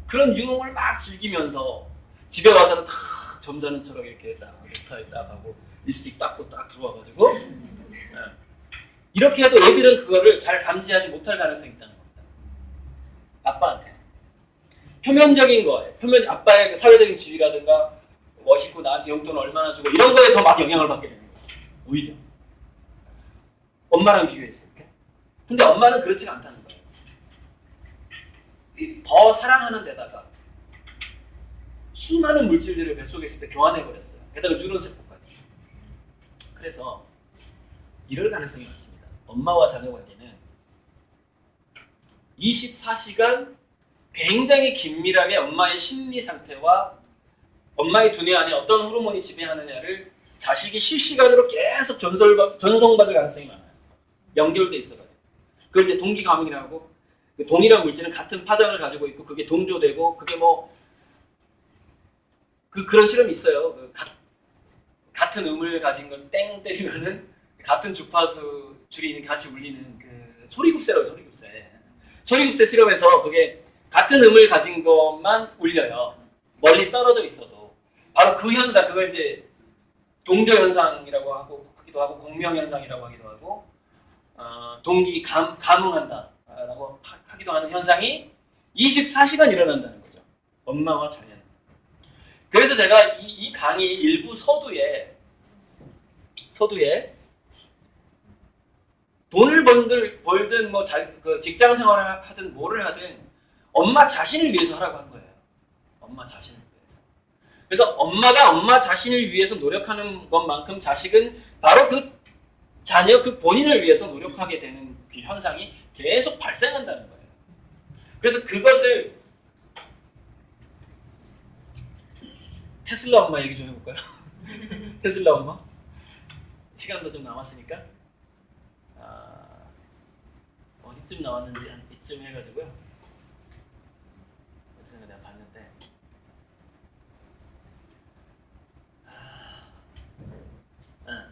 [SPEAKER 1] 그런 유흥을 막 즐기면서 집에 와서는 다 점잖은처럼 이렇게 딱 넥타이 딱 하고 립스틱 닦고 딱 들어와가지고 이렇게 해도 애들은 그거를 잘 감지하지 못할 가능성이 있다는 겁니다. 아빠한테 표면적인 거예요. 아빠의 그 사회적인 지위라든가 멋있고 나한테 용돈 얼마나 주고 이런 거에 더 막 영향을 받게 되는 거예요. 오히려 엄마랑 비교했을 때. 근데 엄마는 그렇지가 않다는 거예요. 더 사랑하는 데다가 수많은 물질들을 뱃속에 있을 때 교환해버렸어요. 게다가 뉴런 세포까지. 그래서 이럴 가능성이 많습니다. 엄마와 자녀 관계는 24시간 굉장히 긴밀하게 엄마의 심리 상태와 엄마의 두뇌 안에 어떤 호르몬이 지배하느냐를 자식이 실시간으로 계속 전송받을 가능성이 많아요. 연결돼 있어가지고. 그걸 이제 동기감흥이라고 그 동일한 물질은 같은 파장을 가지고 있고 그게 동조되고 그게 그런 실험이 있어요. 같은 음을 가진 걸 땡 때리면은 같은 주파수 줄이 같이 울리는 그 소리급세라고 소리급세. 소리급세 실험에서 그게 같은 음을 가진 것만 울려요. 멀리 떨어져 있어도. 바로 그 현상, 그걸 이제 동조 현상이라고 하기도 하고 공명 현상이라고 하기도 하고 동기 감응한다라고 하기도 하는 현상이 24시간 일어난다는 거죠. 엄마와 자녀는. 그래서 제가 이 강의 일부 서두에 돈을 벌든 뭐 그 직장 생활을 하든 뭐를 하든 엄마 자신을 위해서 하라고 한 거예요. 엄마 자신을 위해서. 그래서 엄마가 엄마 자신을 위해서 노력하는 것만큼 자식은 바로 그 자녀 그 본인을 위해서 노력하게 되는 그 현상이 계속 발생한다는 거예요. 그래서 그것을 테슬라 엄마 얘기 좀 해볼까요? 테슬라 엄마? 시간도 좀 남았으니까 어디쯤 나왔는지 한 이쯤 해가지고요. 어디서 내가 봤는데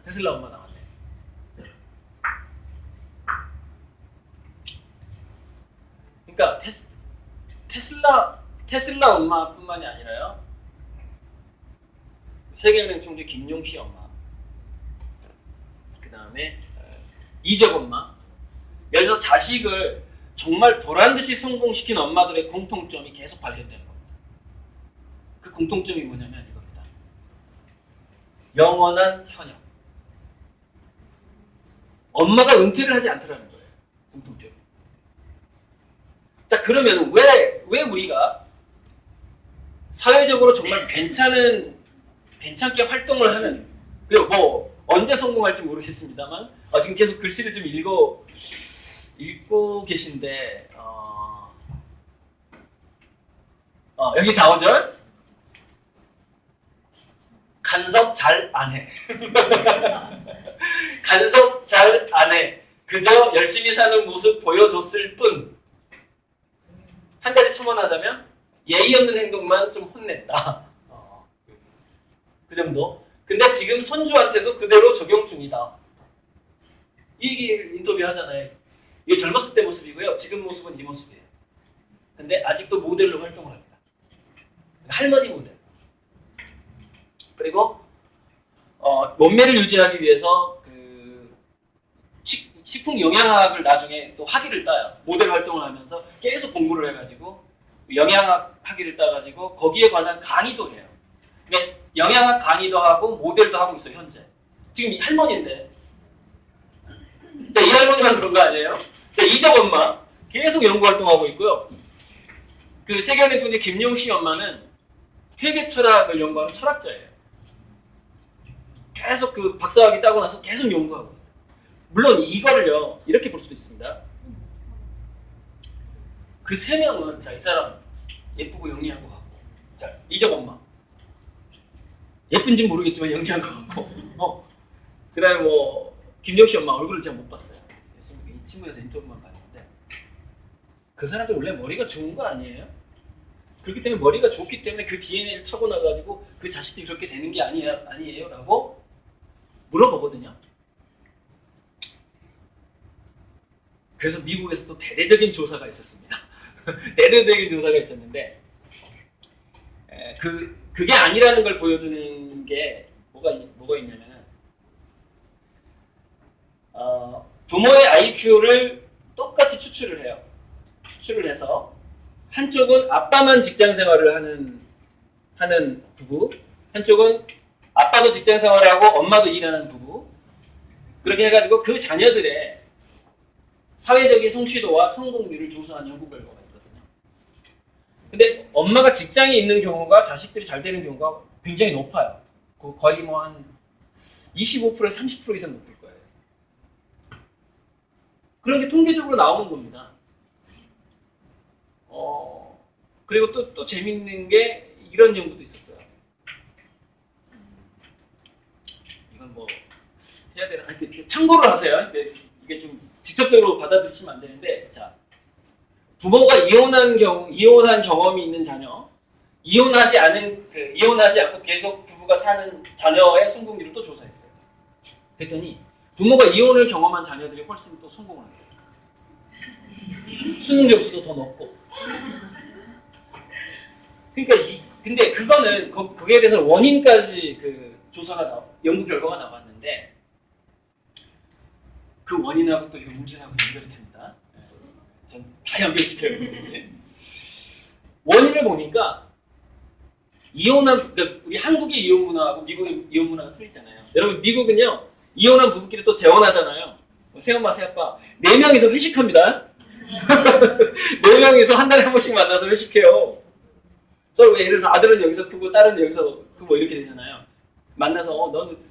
[SPEAKER 1] 테슬라 엄마 나왔네. 그러니까 테슬라 엄마뿐만이 아니라요. 세계은행 총재 김용시 엄마, 그 다음에 이적 엄마. 예를 들어서 자식을 정말 보란듯이 성공시킨 엄마들의 공통점이 계속 발견되는 겁니다. 그 공통점이 뭐냐면 이겁니다. 영원한 현역. 엄마가 은퇴를 하지 않더라는 거예요. 공통점이. 자, 그러면 왜 우리가 사회적으로 정말 괜찮게 활동을 하는, 그리고 뭐 언제 성공할지 모르겠습니다만 지금 계속 글씨를 좀 읽고 계신데 여기 나오죠? 간섭 잘 안 해. 간섭 잘 안 해. 그저 열심히 사는 모습 보여줬을 뿐. 한 가지 첨언하자면 예의 없는 행동만 좀 혼냈다. 그 정도. 근데 지금 손주한테도 그대로 적용 중이다. 이 얘기 인터뷰 하잖아요. 이게 젊었을 때 모습이고요. 지금 모습은 이 모습이에요. 근데 아직도 모델로 활동을 합니다. 할머니 모델. 그리고 몸매를 유지하기 위해서 그 식품 영양학을 나중에 또 학위를 따요. 모델 활동을 하면서 계속 공부를 해가지고 영양학 학위를 따가지고 거기에 관한 강의도 해요. 그러니까 영양학 강의도 하고 모델도 하고 있어요. 현재. 지금 할머니인데. 자, 이 할머니만 그런 거 아니에요? 자, 이적 엄마 계속 연구 활동하고 있고요. 그 세계은행 총재 김용시 엄마는 회계 철학을 연구하는 철학자예요. 계속 그 박사학위 따고 나서 계속 연구하고 있어요. 물론 이거를요 이렇게 볼 수도 있습니다. 그 세 명은 자, 이 사람 예쁘고 영리한 것 같고, 자, 이적 엄마 예쁜지는 모르겠지만 영리한 것 같고, 그다음에 뭐 김용시 엄마 얼굴을 제가 못 봤어요. 이 친구에서 인터뷰만 봤는데 그 사람들 원래 머리가 좋은 거 아니에요? 그렇기 때문에 머리가 좋기 때문에 그 DNA를 타고나가지고 그 자식들이 그렇게 되는 게 아니에요? 라고 물어보거든요. 그래서 미국에서 또 대대적인 조사가 있었습니다. 대대적인 조사가 있었는데 그게 아니라는 걸 보여주는 게 뭐가 있냐면은 부모의 IQ를 똑같이 추출을 해요. 추출을 해서 한쪽은 아빠만 직장 생활을 하는 부부, 한쪽은 아빠도 직장 생활을 하고 엄마도 일하는 부부, 그렇게 해가지고 그 자녀들의 사회적인 성취도와 성공률을 조사한 연구 결과가 있거든요. 근데 엄마가 직장에 있는 경우가 자식들이 잘 되는 경우가 굉장히 높아요. 거의 뭐 한 25%에서 30% 이상 높을 거예요. 그런 게 통계적으로 나오는 겁니다. 그리고 또 재밌는 게 이런 연구도 있었어요. 이건 뭐 해야 되나? 참고를 하세요. 이게 좀 직접적으로 받아들이시면 안 되는데, 자, 부모가 이혼한 경험이 있는 자녀, 이혼하지 않고 계속 부부가 사는 자녀의 성공률을 또 조사했어요. 그랬더니 부모가 이혼을 경험한 자녀들이 훨씬 또 성공을 합니다. 수능 점수도 더 높고. 그러니까 근데 그거는 거기에 대해서 원인까지 그 조사가 연구 결과가 나왔는데 그 원인하고 또 이 문제하고 연결이 됩니다. 전 다 연결시켜요. 원인을 보니까 이혼한, 그러니까 우리 한국의 이혼 문화하고 미국의 이혼 문화가 틀리잖아요. 여러분 미국은요 이혼한 부부끼리 또 재혼하잖아요. 새엄마 새아빠 4명이서 회식합니다. 4명이서 한 달에 한 번씩 만나서 회식해요. 서로 예를 들어서 아들은 여기서 크고 딸은 여기서 크고 이렇게 되잖아요. 만나서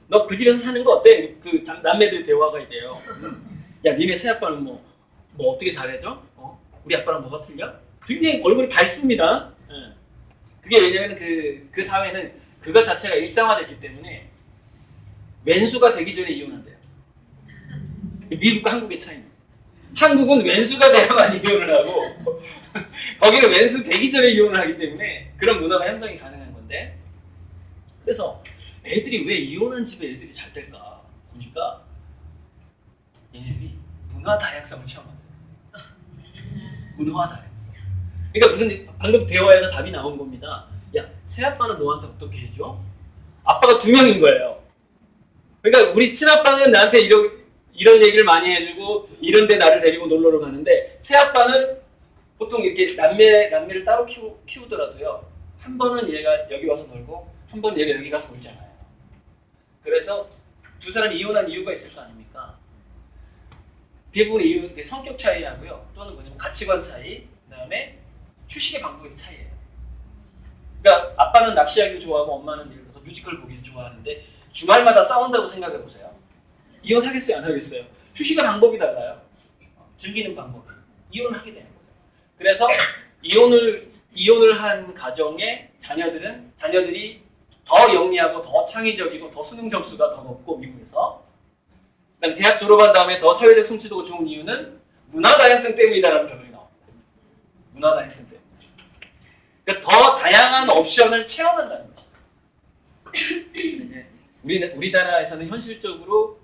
[SPEAKER 1] 너 그 집에서 사는 거 어때? 그 남매들 대화가 돼요. 야 니네 새아빠는 뭐 어떻게 잘해줘? 우리 아빠랑 뭐가 틀려? 굉장히 얼굴이 밝습니다. 예. 그게 왜냐면 그 사회는 그것 자체가 일상화됐기 때문에 왼수가 되기 전에 이혼한대요. 미국과 한국의 차이는. 한국은 왼수가 돼야만 이혼을 하고 거기는 왼수 되기 전에 이혼을 하기 때문에 그런 문화가 형성이 가능한 건데 그래서 애들이 왜 이혼한 집에 애들이 잘 될까 보니까 얘네들이 문화 다양성을 체험한대요. 문화 다양성. 그러니까 무슨 방금 대화에서 답이 나온 겁니다. 야, 새아빠는 너한테 어떻게 해줘? 아빠가 2명인 거예요. 그러니까 우리 친아빠는 나한테 이런 얘기를 많이 해주고 이런 데 나를 데리고 놀러를 가는데 새아빠는 보통 이렇게 남매를 따로 키우더라도요. 한 번은 얘가 여기 와서 놀고 한 번은 얘가 여기 가서 놀잖아요. 그래서 두 사람이 이혼한 이유가 있을 거 아닙니까? 대부분의 이유는 성격 차이하고요. 또는 뭐냐면 가치관 차이, 그 다음에 휴식의 방법의 차이예요. 그러니까 아빠는 낚시하기를 좋아하고 엄마는 예를 들어서 뮤지컬 보기를 좋아하는데 주말마다 싸운다고 생각해 보세요. 이혼하겠어요? 안 하겠어요? 휴식의 방법이 달라요. 즐기는 방법이. 이혼을 하게 되는 거예요. 그래서 이혼을 한 가정의 자녀들이 더 영리하고 더 창의적이고 더 수능 점수가 더 높고 미국에서 그다음 대학 졸업한 다음에 더 사회적 성취도가 좋은 이유는 문화 다양성 때문이다라는 결론이 나옵니다. 문화 다양성 때문에. 그러니까 더 다양한 옵션을 체험한다는 거예요. 이제 우리나라에서는 현실적으로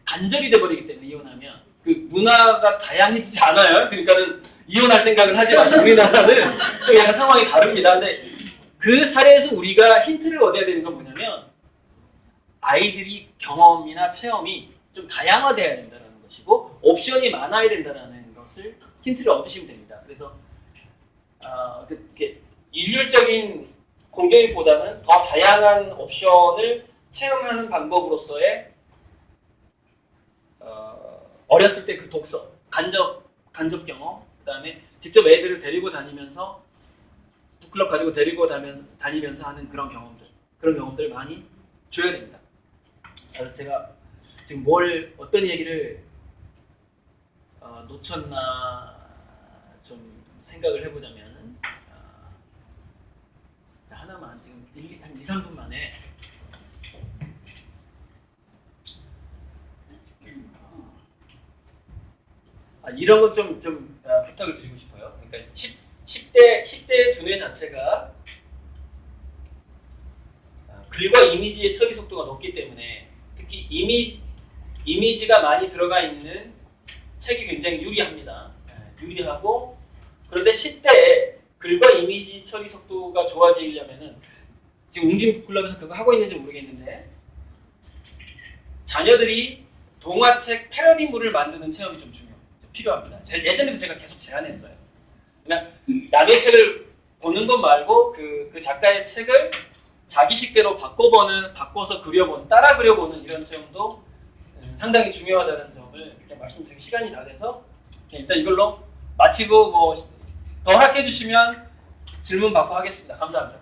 [SPEAKER 1] 단절이 돼버리기 때문에 이혼하면 그 문화가 다양해지지 않아요. 그러니까는 이혼할 생각은 하지 마시고 우리나라는 좀 약간 상황이 다릅니다. 근데 그 사례에서 우리가 힌트를 얻어야 되는 건 뭐냐면 아이들이 경험이나 체험이 좀 다양화돼야 된다는 것이고 옵션이 많아야 된다는 것을 힌트를 얻으시면 됩니다. 그래서 이렇게 일률적인 공교육보다는 더 다양한 옵션을 체험하는 방법으로서의 어렸을 때 그 독서, 간접 경험, 그다음에 직접 애들을 데리고 다니면서 북클럽 가지고 데리고 다니면서 하는 그런 경험들 많이 줘야 됩니다. 그래서 제가 지금 어떤 얘기를 놓쳤나 좀 생각을 해보자면 하나만 지금 한 2, 3분 만에 이런 건 좀 부탁을 드리고 싶어요. 그러니까 10대 두뇌 자체가 글과 이미지의 처리 속도가 높기 때문에 특히 이미지가 많이 들어가 있는 책이 굉장히 유리합니다. 유리하고 그런데 10대에 글과 이미지 처리 속도가 좋아지려면은 지금 웅진 북클럽에서 그거 하고 있는지 모르겠는데 자녀들이 동화책 패러디물을 만드는 체험이 좀 필요합니다. 예전에도 제가 계속 제안했어요. 그냥 남의 책을 보는 것 말고 그 작가의 책을 자기식대로 바꿔서 그려보는, 따라 그려보는 이런 체험도 상당히 중요하다는 점을 그냥 말씀드리고 시간이 다 돼서 일단 이걸로 마치고 더 허락해 주시면 질문 받고 하겠습니다. 감사합니다.